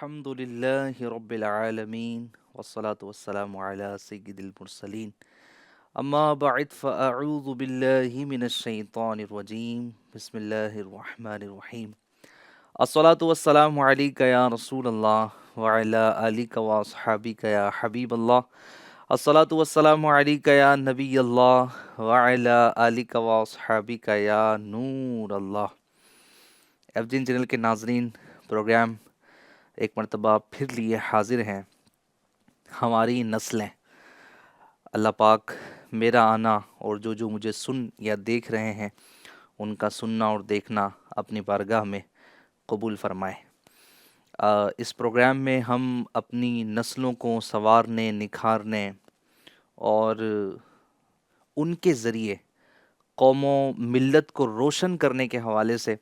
الحمد لله رب العالمين والصلاة والسلام على سيد المرسلين أما بعد فأعوذ بالله من الشيطان الرجيم بسم الله الرحمن الرحيم الصلاة والسلام عليك يا رسول الله وعلى آلك وأصحابك يا حبيب الله الصلاة والسلام عليك يا نبي الله وعلى آلك وأصحابك يا نور الله ایف جین چینل کے ناظرین، پروگرام ایک مرتبہ پھر لیے حاضر ہیں ہماری نسلیں۔ اللہ پاک میرا آنا اور جو مجھے سن یا دیکھ رہے ہیں ان کا سننا اور دیکھنا اپنی بارگاہ میں قبول فرمائے۔ اس پروگرام میں ہم اپنی نسلوں کو سنوارنے، نکھارنے اور ان کے ذریعے قوم و ملت کو روشن کرنے کے حوالے سے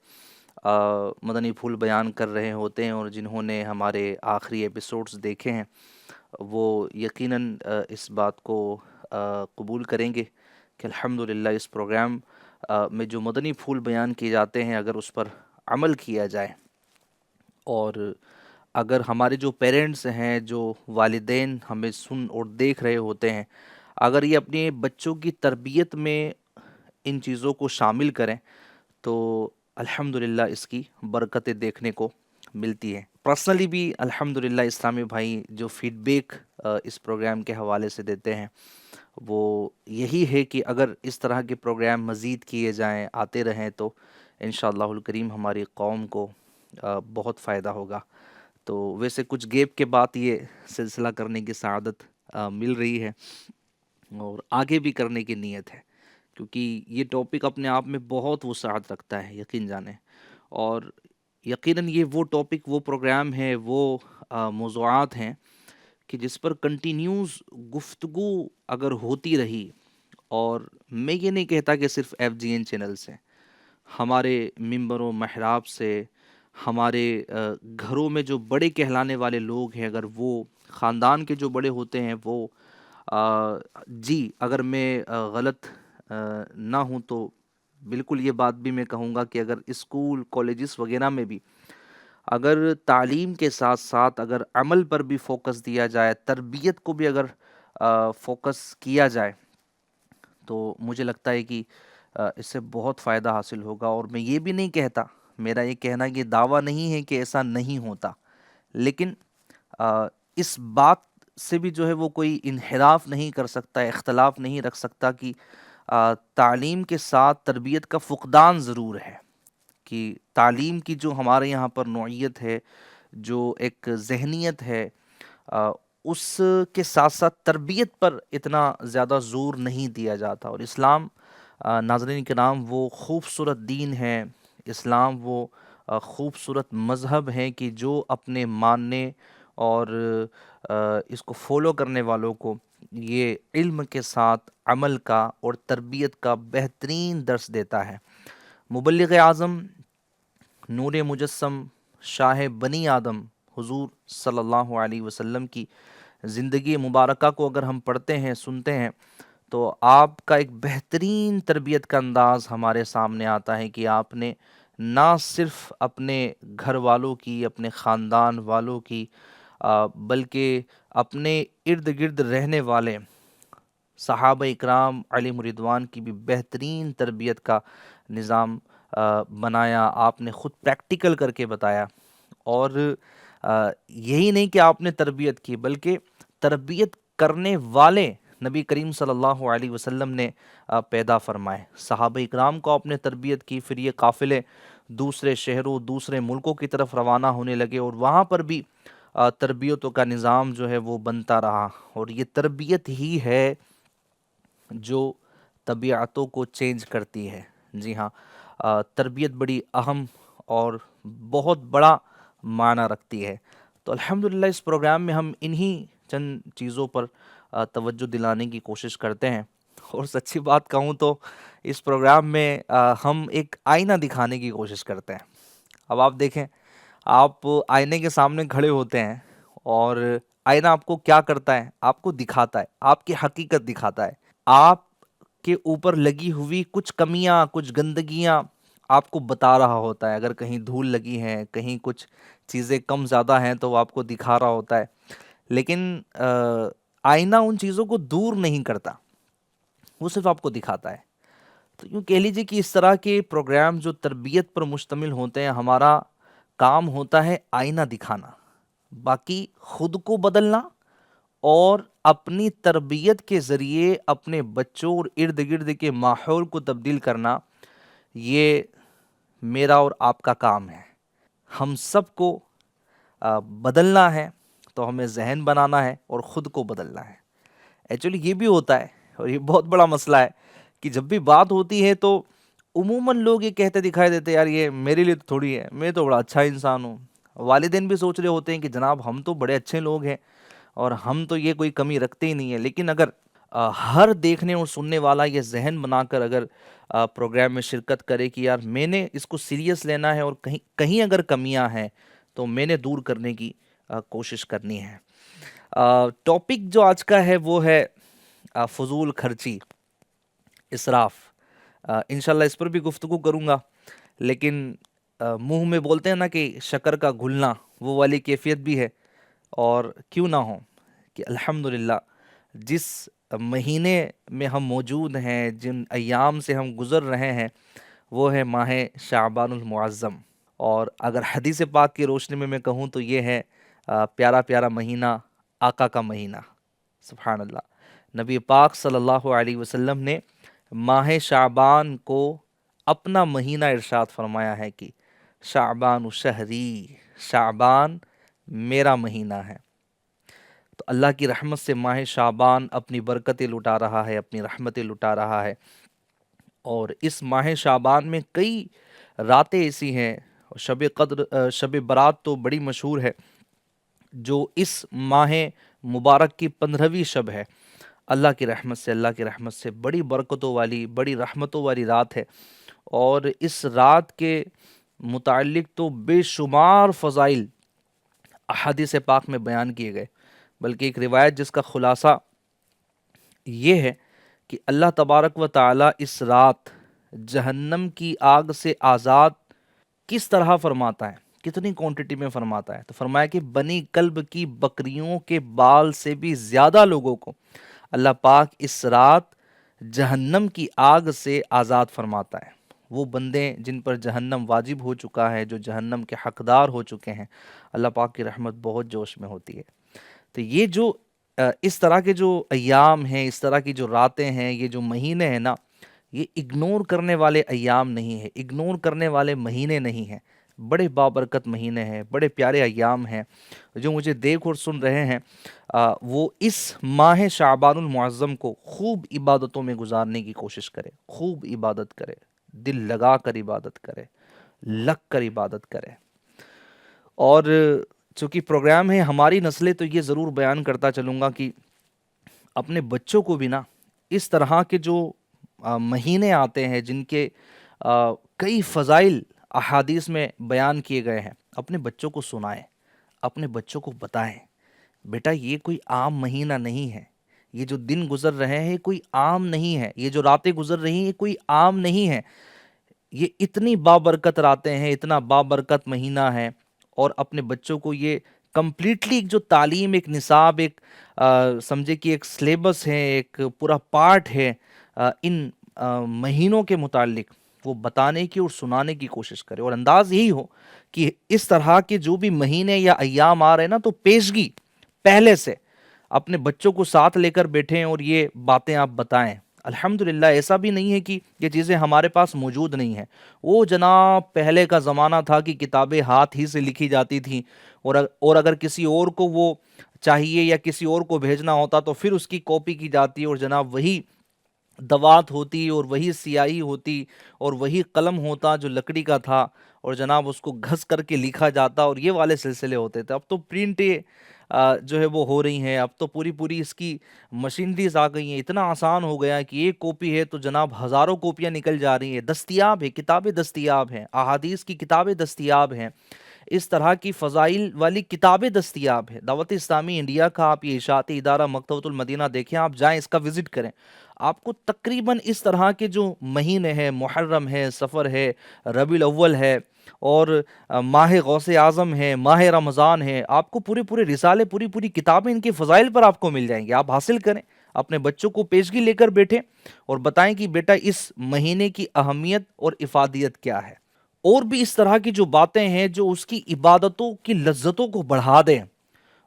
مدنی پھول بیان کر رہے ہوتے ہیں، اور جنہوں نے ہمارے آخری ایپیسوڈز دیکھے ہیں وہ یقیناً اس بات کو قبول کریں گے کہ الحمدللہ اس پروگرام میں جو مدنی پھول بیان کیے جاتے ہیں، اگر اس پر عمل کیا جائے اور اگر ہمارے جو پیرنٹس ہیں، جو والدین ہمیں سن اور دیکھ رہے ہوتے ہیں، اگر یہ اپنے بچوں کی تربیت میں ان چیزوں کو شامل کریں تو الحمدللہ اس کی برکتیں دیکھنے کو ملتی ہیں۔ پرسنلی بھی الحمدللہ اسلامی بھائی جو فیڈ بیک اس پروگرام کے حوالے سے دیتے ہیں وہ یہی ہے کہ اگر اس طرح کے پروگرام مزید کیے جائیں، آتے رہیں، تو انشاءاللہ الکریم ہماری قوم کو بہت فائدہ ہوگا۔ تو ویسے کچھ گیپ کے بعد یہ سلسلہ کرنے کی سعادت مل رہی ہے اور آگے بھی کرنے کی نیت ہے، کیونکہ یہ ٹاپک اپنے آپ میں بہت وسعت رکھتا ہے، یقین جانیں۔ اور یقیناً یہ وہ ٹاپک، وہ پروگرام ہے، وہ موضوعات ہیں کہ جس پر کنٹینیوز گفتگو اگر ہوتی رہی، اور میں یہ نہیں کہتا کہ صرف ایف جی این چینل سے، ہمارے ممبر و محراب سے، ہمارے گھروں میں جو بڑے کہلانے والے لوگ ہیں، اگر وہ خاندان کے جو بڑے ہوتے ہیں وہ جی اگر میں غلط نہ ہوں تو بالکل یہ بات بھی میں کہوں گا کہ اگر اسکول، کالجز وغیرہ میں بھی اگر تعلیم کے ساتھ ساتھ اگر عمل پر بھی فوکس دیا جائے، تربیت کو بھی اگر فوکس کیا جائے، تو مجھے لگتا ہے کہ اس سے بہت فائدہ حاصل ہوگا۔ اور میں یہ بھی نہیں کہتا، میرا یہ کہنا یہ دعویٰ نہیں ہے کہ ایسا نہیں ہوتا، لیکن اس بات سے بھی جو ہے وہ کوئی انحراف نہیں کر سکتا، اختلاف نہیں رکھ سکتا کہ تعلیم کے ساتھ تربیت کا فقدان ضرور ہے، کہ تعلیم کی جو ہمارے یہاں پر نوعیت ہے، جو ایک ذہنیت ہے، اس کے ساتھ ساتھ تربیت پر اتنا زیادہ زور نہیں دیا جاتا۔ اور اسلام ناظرین کرام وہ خوبصورت دین ہے، اسلام وہ خوبصورت مذہب ہے کہ جو اپنے ماننے اور اس کو فالو کرنے والوں کو یہ علم کے ساتھ عمل کا اور تربیت کا بہترین درس دیتا ہے۔ مبلغ اعظم، نور مجسم، شاہ بنی آدم حضور صلی اللہ علیہ وسلم کی زندگی مبارکہ کو اگر ہم پڑھتے ہیں، سنتے ہیں، تو آپ کا ایک بہترین تربیت کا انداز ہمارے سامنے آتا ہے کہ آپ نے نہ صرف اپنے گھر والوں کی، اپنے خاندان والوں کی، بلکہ اپنے ارد گرد رہنے والے صحابہ اکرام علیہم رضوان کی بھی بہترین تربیت کا نظام بنایا۔ آپ نے خود پریکٹیکل کر کے بتایا، اور یہی نہیں کہ آپ نے تربیت کی، بلکہ تربیت کرنے والے نبی کریم صلی اللہ علیہ وسلم نے پیدا فرمائے۔ صحابہ اکرام کو آپ نے تربیت کی، پھر یہ قافلے دوسرے شہروں، دوسرے ملکوں کی طرف روانہ ہونے لگے، اور وہاں پر بھی تربیتوں کا نظام جو ہے وہ بنتا رہا۔ اور یہ تربیت ہی ہے جو طبیعتوں کو چینج کرتی ہے۔ جی ہاں، تربیت بڑی اہم اور بہت بڑا معنی رکھتی ہے۔ تو الحمدللہ اس پروگرام میں ہم انہی چند چیزوں پر توجہ دلانے کی کوشش کرتے ہیں، اور سچی بات کہوں تو اس پروگرام میں ہم ایک آئینہ دکھانے کی کوشش کرتے ہیں۔ اب آپ دیکھیں، آپ آئینے کے سامنے کھڑے ہوتے ہیں اور آئینہ آپ کو کیا کرتا ہے؟ آپ کو دکھاتا ہے، آپ کی حقیقت دکھاتا ہے، آپ کے اوپر لگی ہوئی کچھ کمیاں، کچھ گندگیاں آپ کو بتا رہا ہوتا ہے، اگر کہیں دھول لگی ہے، کہیں کچھ چیزیں کم زیادہ ہیں تو وہ آپ کو دکھا رہا ہوتا ہے، لیکن آئینہ ان چیزوں کو دور نہیں کرتا، وہ صرف آپ کو دکھاتا ہے۔ تو یوں کہہ لیجیے کہ اس طرح کے پروگرام جو تربیت پر مشتمل ہوتے ہیں، ہمارا کام ہوتا ہے آئینہ دکھانا، باقی خود کو بدلنا اور اپنی تربیت کے ذریعے اپنے بچوں اور ارد گرد کے ماحول کو تبدیل کرنا، یہ میرا اور آپ کا کام ہے۔ ہم سب کو بدلنا ہے، تو ہمیں ذہن بنانا ہے اور خود کو بدلنا ہے۔ ایکچولی یہ بھی ہوتا ہے اور یہ بہت بڑا مسئلہ ہے کہ جب بھی بات ہوتی ہے تو عموماً لوگ یہ کہتے دکھائی دیتے، یار یہ میرے لیے تو تھوڑی ہے، میں تو بڑا اچھا انسان ہوں۔ والدین بھی سوچ رہے ہوتے ہیں کہ جناب ہم تو بڑے اچھے لوگ ہیں اور ہم تو یہ کوئی کمی رکھتے ہی نہیں ہے، لیکن اگر ہر دیکھنے اور سننے والا یہ ذہن بنا کر اگر پروگرام میں شرکت کرے کہ یار میں نے اس کو سیریس لینا ہے اور کہیں کہیں اگر کمیاں ہیں تو میں نے دور کرنے کی کوشش کرنی ہے۔ ٹاپک جو آج کا ہے وہ ہے فضول خرچی، اسراف۔ انشاءاللہ اس پر بھی گفتگو کروں گا، لیکن منہ میں بولتے ہیں نا کہ شکر کا گھلنا، وہ والی کیفیت بھی ہے۔ اور کیوں نہ ہو کہ الحمدللہ جس مہینے میں ہم موجود ہیں، جن ایام سے ہم گزر رہے ہیں، وہ ہے ماہ شعبان المعظم۔ اور اگر حدیث پاک کی روشنی میں کہوں تو یہ ہے پیارا پیارا مہینہ، آقا کا مہینہ۔ سبحان اللہ، نبی پاک صلی اللہ علیہ وسلم نے ماہ شعبان کو اپنا مہینہ ارشاد فرمایا ہے کہ شعبان شہری، شعبان میرا مہینہ ہے۔ تو اللہ کی رحمت سے ماہ شعبان اپنی برکتیں لٹا رہا ہے، اپنی رحمتیں لٹا رہا ہے، اور اس ماہ شعبان میں کئی راتیں ایسی ہیں، شب قدر، شب برات تو بڑی مشہور ہے، جو اس ماہ مبارک کی 15ویں شب ہے۔ اللہ کی رحمت سے، اللہ کی رحمت سے بڑی برکتوں والی، بڑی رحمتوں والی رات ہے، اور اس رات کے متعلق تو بے شمار فضائل احادیث پاک میں بیان کیے گئے، بلکہ ایک روایت جس کا خلاصہ یہ ہے کہ اللہ تبارک و تعالی اس رات جہنم کی آگ سے آزاد کس طرح فرماتا ہے، کتنی کوانٹٹی میں فرماتا ہے؟ تو فرمایا کہ بنی کلب کی بکریوں کے بال سے بھی زیادہ لوگوں کو اللہ پاک اس رات جہنم کی آگ سے آزاد فرماتا ہے۔ وہ بندے جن پر جہنم واجب ہو چکا ہے، جو جہنم کے حقدار ہو چکے ہیں، اللہ پاک کی رحمت بہت جوش میں ہوتی ہے۔ تو یہ جو اس طرح کے جو ایام ہیں، اس طرح کی جو راتیں ہیں، یہ جو مہینے ہیں نا، یہ اگنور کرنے والے ایام نہیں ہیں، اگنور کرنے والے مہینے نہیں ہیں، بڑے بابرکت مہینے ہیں، بڑے پیارے ایام ہیں۔ جو مجھے دیکھ اور سن رہے ہیں وہ اس ماہ شعبان المعظم کو خوب عبادتوں میں گزارنے کی کوشش کرے، خوب عبادت کرے، دل لگا کر عبادت کرے، لگ کر عبادت کرے۔ اور چونکہ پروگرام ہے ہماری نسلیں، تو یہ ضرور بیان کرتا چلوں گا کہ اپنے بچوں کو بھی نا اس طرح کے جو مہینے آتے ہیں جن کے کئی فضائل احادیث میں بیان کیے گئے ہیں، اپنے بچوں کو سنائیں، اپنے بچوں کو بتائیں، بیٹا یہ کوئی عام مہینہ نہیں ہے، یہ جو دن گزر رہے ہیں کوئی عام نہیں ہے، یہ جو راتیں گزر رہی ہیں کوئی عام نہیں ہے، یہ اتنی بابرکت راتیں ہیں، اتنا بابرکت مہینہ ہے۔ اور اپنے بچوں کو یہ کمپلیٹلی ایک جو تعلیم، ایک نصاب، ایک سمجھے کہ ایک سلیبس ہے، ایک پورا پارٹ ہے ان مہینوں کے متعلق، وہ بتانے کی اور سنانے کی کوشش کرے، اور انداز یہی ہو کہ اس طرح کے جو بھی مہینے یا ایام آ رہے ہیں نا، تو پیشگی پہلے سے اپنے بچوں کو ساتھ لے کر بیٹھیں اور یہ باتیں آپ بتائیں۔ الحمدللہ ایسا بھی نہیں ہے کہ یہ چیزیں ہمارے پاس موجود نہیں ہیں۔ وہ جناب پہلے کا زمانہ تھا کہ کتابیں ہاتھ ہی سے لکھی جاتی تھیں، اور اگر کسی اور کو وہ چاہیے یا کسی اور کو بھیجنا ہوتا تو پھر اس کی کاپی کی جاتی، اور جناب وہی دوات ہوتی اور وہی سیاہی ہوتی اور وہی قلم ہوتا جو لکڑی کا تھا، اور جناب اس کو گھس کر کے لکھا جاتا، اور یہ والے سلسلے ہوتے تھے۔ اب تو پرنٹ جو ہے وہ ہو رہی ہیں، اب تو پوری اس کی مشینریز آ گئی ہیں، اتنا آسان ہو گیا ہے کہ ایک کاپی ہے تو جناب ہزاروں کاپیاں نکل جا رہی ہیں، دستیاب ہے، کتابیں دستیاب ہیں، احادیث کی کتابیں دستیاب ہیں، اس طرح کی فضائل والی کتابیں دستیاب ہیں۔ دعوت اسلامی انڈیا کا آپ یہ اشاعتی ادارہ مکتبۃ المدینہ دیکھیں، آپ جائیں، اس کا وزٹ کریں، آپ کو تقریباً اس طرح کے جو مہینے ہیں، محرم ہے، سفر ہے، ربیع الاول ہے، اور ماہ غوث اعظم ہے، ماہ رمضان ہے، آپ کو پورے پورے رسالے، پوری پوری کتابیں ان کے فضائل پر آپ کو مل جائیں گی۔ آپ حاصل کریں، اپنے بچوں کو پیشگی لے کر بیٹھیں اور بتائیں کہ بیٹا اس مہینے کی اہمیت اور افادیت کیا ہے۔ اور بھی اس طرح کی جو باتیں ہیں جو اس کی عبادتوں کی لذتوں کو بڑھا دیں،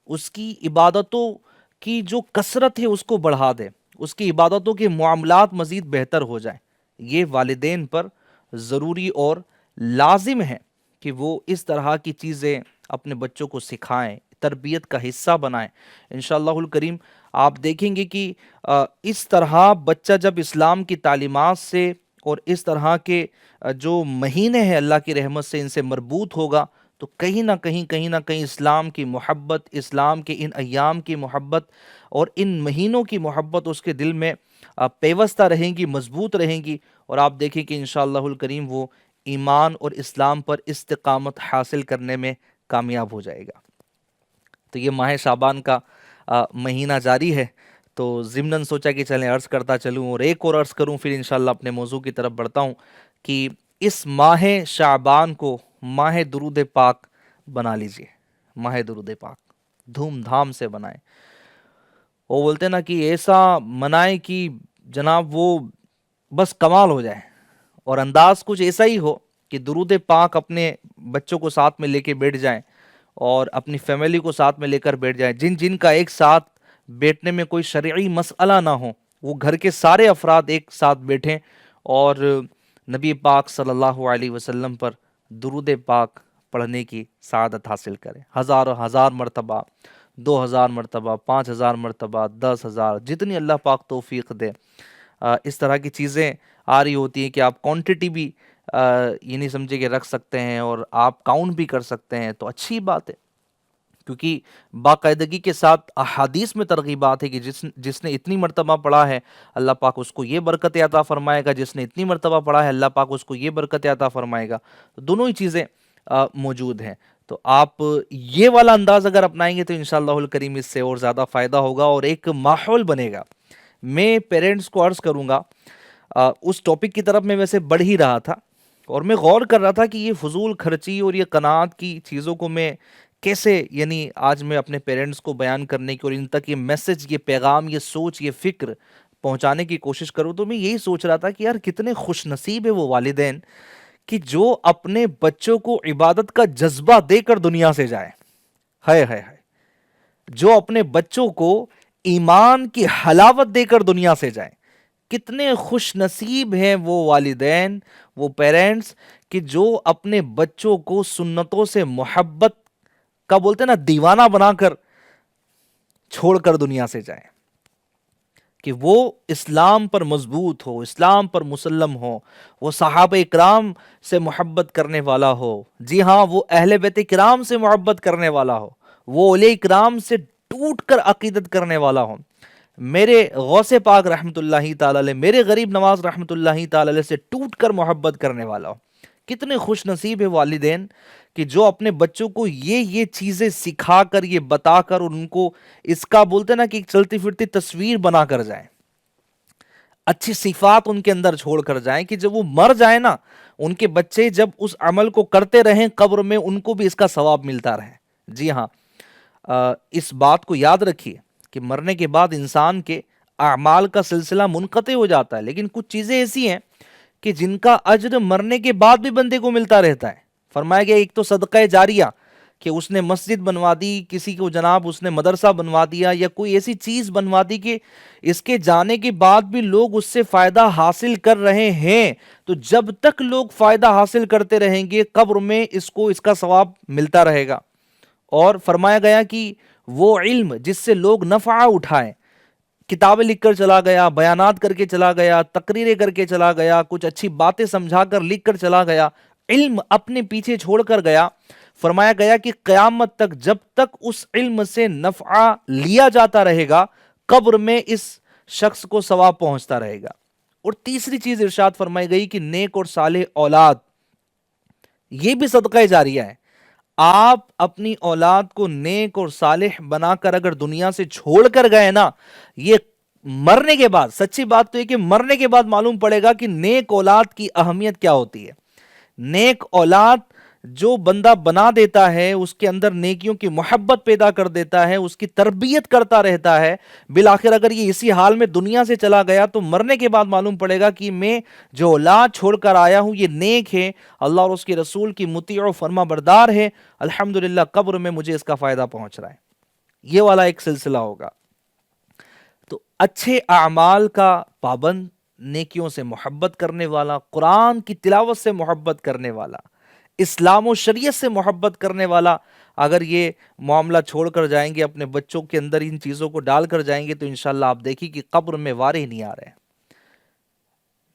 اس کی عبادتوں کی جو کثرت ہے اس کو بڑھا دیں، اس کی عبادتوں کے معاملات مزید بہتر ہو جائیں، یہ والدین پر ضروری اور لازم ہے کہ وہ اس طرح کی چیزیں اپنے بچوں کو سکھائیں، تربیت کا حصہ بنائیں۔ انشاءاللہ الکریم آپ دیکھیں گے کہ اس طرح بچہ جب اسلام کی تعلیمات سے اور اس طرح کے جو مہینے ہیں اللہ کی رحمت سے ان سے مربوط ہوگا، تو کہیں نہ کہیں اسلام کی محبت، اسلام کے ان ایام کی محبت اور ان مہینوں کی محبت اس کے دل میں پیوستہ رہیں گی، مضبوط رہیں گی، اور آپ دیکھیں کہ انشاءاللہ الکریم وہ ایمان اور اسلام پر استقامت حاصل کرنے میں کامیاب ہو جائے گا۔ تو یہ ماہ شعبان کا مہینہ جاری ہے، تو ضمناً سوچا کہ چلیں عرض کرتا چلوں اور ایک اور عرض کروں، پھر انشاءاللہ اپنے موضوع کی طرف بڑھتا ہوں کہ اس ماہ شعبان کو ماہ درود پاک بنا لیجئے۔ ماہ درود پاک دھوم دھام سے بنائیں، وہ بولتے ہیں نا کہ ایسا منائیں کہ جناب وہ بس کمال ہو جائے، اور انداز کچھ ایسا ہی ہو کہ درود پاک اپنے بچوں کو ساتھ میں لے کے بیٹھ جائیں اور اپنی فیملی کو ساتھ میں لے کر بیٹھ جائیں، جن جن کا ایک ساتھ بیٹھنے میں کوئی شرعی مسئلہ نہ ہو، وہ گھر کے سارے افراد ایک ساتھ بیٹھیں اور نبی پاک صلی اللہ علیہ وسلم پر درود پاک پڑھنے کی سعادت حاصل کریں۔ ہزار مرتبہ، 2000 مرتبہ، 5000 مرتبہ، 10,000، جتنی اللہ پاک توفیق دے۔ اس طرح کی چیزیں آ رہی ہوتی ہیں کہ آپ کوانٹٹی بھی یہ نہیں سمجھے کہ رکھ سکتے ہیں اور آپ کاؤنٹ بھی کر سکتے ہیں، تو اچھی بات ہے، کیونکہ باقاعدگی کے ساتھ احادیث میں ترغیبات ہے کہ جس نے اتنی مرتبہ پڑھا ہے اللہ پاک اس کو یہ برکت عطا فرمائے گا، جس نے اتنی مرتبہ پڑھا ہے اللہ پاک اس کو یہ برکت عطا فرمائے گا۔ تو دونوں ہی چیزیں موجود ہیں، تو آپ یہ والا انداز اگر اپنائیں گے تو انشاءاللہ الکریم اس سے اور زیادہ فائدہ ہوگا اور ایک ماحول بنے گا۔ میں پیرنٹس کو عرض کروں گا، اس ٹاپک کی طرف میں ویسے بڑھ ہی رہا تھا اور میں غور کر رہا تھا کہ یہ فضول خرچی اور یہ قناعت کی چیزوں کو میں کیسے آج میں اپنے پیرنٹس کو بیان کرنے کی اور ان تک یہ میسج، یہ پیغام، یہ سوچ، یہ فکر پہنچانے کی کوشش کروں، تو میں یہی سوچ رہا تھا کہ یار کتنے خوش نصیب ہے وہ والدین کہ جو اپنے بچوں کو عبادت کا جذبہ دے کر دنیا سے جائے، ہے جو اپنے بچوں کو ایمان کی حلاوت دے کر دنیا سے جائیں۔ کتنے خوش نصیب ہیں وہ والدین، وہ پیرنٹس کہ جو اپنے بچوں کو سنتوں سے محبت کا بولتے ہیں نا دیوانہ بنا کر چھوڑ کر دنیا سے جائیں، کہ وہ اسلام پر مضبوط ہو، اسلام پر مسلم ہو، وہ صحابہ اکرام سے محبت کرنے والا ہو، جی ہاں وہ اہل بیت اکرام سے محبت کرنے والا ہو، وہ اولیاء اکرام سے ٹوٹ کر عقیدت کرنے والا ہو، میرے غوث پاک رحمت اللہ تعالی علیہ، میرے غریب نواز رحمت اللہ تعالی علیہ سے ٹوٹ کر محبت کرنے والا ہو۔ کتنے خوش نصیب ہے والدین کہ جو اپنے بچوں کو یہ چیزیں سکھا کر، یہ بتا کر، ان کو اس کا بولتے نا کہ ایک چلتی پھرتی تصویر بنا کر جائیں، اچھی صفات ان کے اندر چھوڑ کر جائیں کہ جب وہ مر جائیں نا، ان کے بچے جب اس عمل کو کرتے رہیں قبر میں، ان کو بھی اس کا ثواب ملتا رہے۔ جی ہاں، اس بات کو یاد رکھیے کہ مرنے کے بعد انسان کے اعمال کا سلسلہ منقطع ہو جاتا ہے، لیکن کچھ چیزیں ایسی ہیں کہ جن کا اجر مرنے کے بعد بھی بندے کو ملتا رہتا ہے۔ فرمایا گیا ایک تو صدقہ جاریہ کہ اس نے مسجد بنوا دی، کسی کو جناب اس نے مدرسہ بنوا دیا، یا کوئی ایسی چیز بنوا دی کہ اس کے جانے کے بعد بھی لوگ اس سے فائدہ حاصل کر رہے ہیں، تو جب تک لوگ فائدہ حاصل کرتے رہیں گے قبر میں اس کو اس کا ثواب ملتا رہے گا۔ اور فرمایا گیا کہ وہ علم جس سے لوگ نفع اٹھائیں، کتابیں لکھ کر چلا گیا، بیانات کر کے چلا گیا، تقریریں کر کے چلا گیا، کچھ اچھی باتیں سمجھا کر لکھ کر چلا گیا، علم اپنے پیچھے چھوڑ کر گیا، فرمایا گیا کہ قیامت تک جب تک اس علم سے نفع لیا جاتا رہے گا قبر میں اس شخص کو ثواب پہنچتا رہے گا۔ اور تیسری چیز ارشاد فرمائی گئی کہ نیک اور صالح اولاد، یہ بھی صدقہ جاریہ ہے۔ آپ اپنی اولاد کو نیک اور صالح بنا کر اگر دنیا سے چھوڑ کر گئے نا، یہ مرنے کے بعد، سچی بات تو یہ کہ مرنے کے بعد معلوم پڑے گا کہ نیک اولاد کی اہمیت کیا ہوتی ہے۔ نیک اولاد جو بندہ بنا دیتا ہے، اس کے اندر نیکیوں کی محبت پیدا کر دیتا ہے، اس کی تربیت کرتا رہتا ہے، بالآخر اگر یہ اسی حال میں دنیا سے چلا گیا تو مرنے کے بعد معلوم پڑے گا کہ میں جو اولاد چھوڑ کر آیا ہوں یہ نیک ہے، اللہ اور اس کے رسول کی مطیع و فرما بردار ہے، الحمدللہ قبر میں مجھے اس کا فائدہ پہنچ رہا ہے۔ یہ والا ایک سلسلہ ہوگا۔ تو اچھے اعمال کا پابند، نیکیوں سے محبت کرنے والا، قرآن کی تلاوت سے محبت کرنے والا، اسلام و شریعت سے محبت کرنے والا، اگر یہ معاملہ چھوڑ کر جائیں گے، اپنے بچوں کے اندر ان چیزوں کو ڈال کر جائیں گے، تو انشاءاللہ آپ دیکھیں کہ قبر میں وارے ہی نہیں آ رہے ہیں۔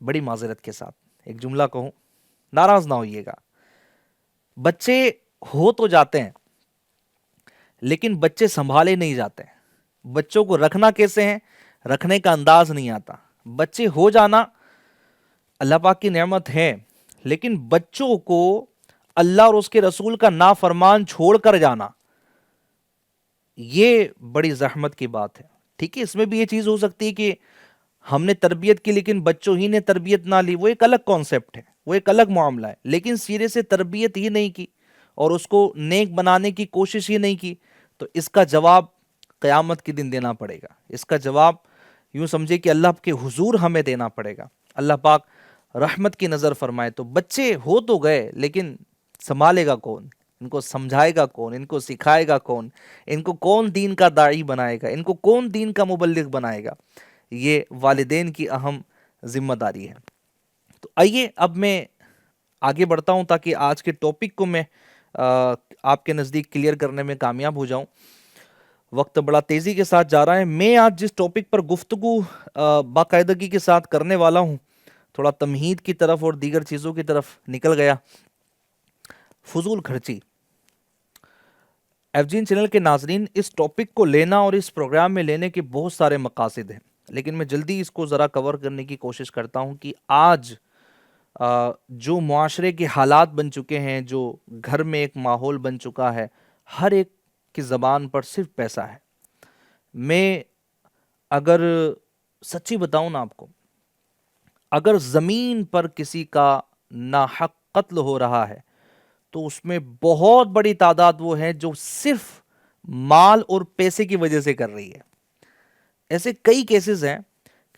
بڑی معذرت کے ساتھ ایک جملہ کہوں، ناراض نہ ہوئیے گا، بچے ہو تو جاتے ہیں لیکن بچے سنبھالے نہیں جاتے ہیں۔ بچوں کو رکھنا کیسے ہیں، رکھنے کا انداز نہیں آتا۔ بچے ہو جانا اللہ پاک کی نعمت ہے، لیکن بچوں کو اللہ اور اس کے رسول کا نافرمان چھوڑ کر جانا، یہ بڑی زحمت کی بات ہے۔ ٹھیک ہے، اس میں بھی یہ چیز ہو سکتی ہے کہ ہم نے تربیت کی لیکن بچوں ہی نے تربیت نہ لی، وہ ایک الگ کانسیپٹ ہے، وہ ایک الگ معاملہ ہے، لیکن سیرے سے تربیت ہی نہیں کی اور اس کو نیک بنانے کی کوشش ہی نہیں کی، تو اس کا جواب قیامت کے دن دینا پڑے گا۔ اس کا جواب یوں سمجھے کہ اللہ کے حضور ہمیں دینا پڑے گا۔ اللہ پاک رحمت کی نظر فرمائے۔ تو بچے ہو تو گئے لیکن سنبھالے گا کون، ان کو سمجھائے گا کون، ان کو سکھائے گا کون، ان کو کون دین کا داعی بنائے گا، ان کو کون دین کا مبلغ بنائے گا، یہ والدین کی اہم ذمہ داری ہے۔ تو آئیے اب میں آگے بڑھتا ہوں تاکہ آج کے ٹاپک کو میں آپ کے نزدیک کلیئر کرنے میں کامیاب ہو جاؤں۔ وقت بڑا تیزی کے ساتھ جا رہا ہے۔ میں آج جس ٹاپک پر گفتگو باقاعدگی کے ساتھ کرنے والا ہوں، تھوڑا تمہید کی طرف اور دیگر چیزوں کی طرف نکل گیا، فضول خرچی۔ ایف جین چینل کے ناظرین، اس ٹاپک کو لینا اور اس پروگرام میں لینے کے بہت سارے مقاصد ہیں، لیکن میں جلدی اس کو ذرا کور کرنے کی کوشش کرتا ہوں کہ آج جو معاشرے کے حالات بن چکے ہیں، جو گھر میں ایک ماحول بن چکا ہے، ہر ایک کی زبان پر صرف پیسہ ہے۔ میں اگر سچی بتاؤں نا آپ کو، اگر زمین پر کسی کا ناحق قتل ہو رہا ہے تو اس میں بہت بڑی تعداد وہ ہے جو صرف مال اور پیسے کی وجہ سے کر رہی ہے۔ ایسے کئی کیسز ہیں،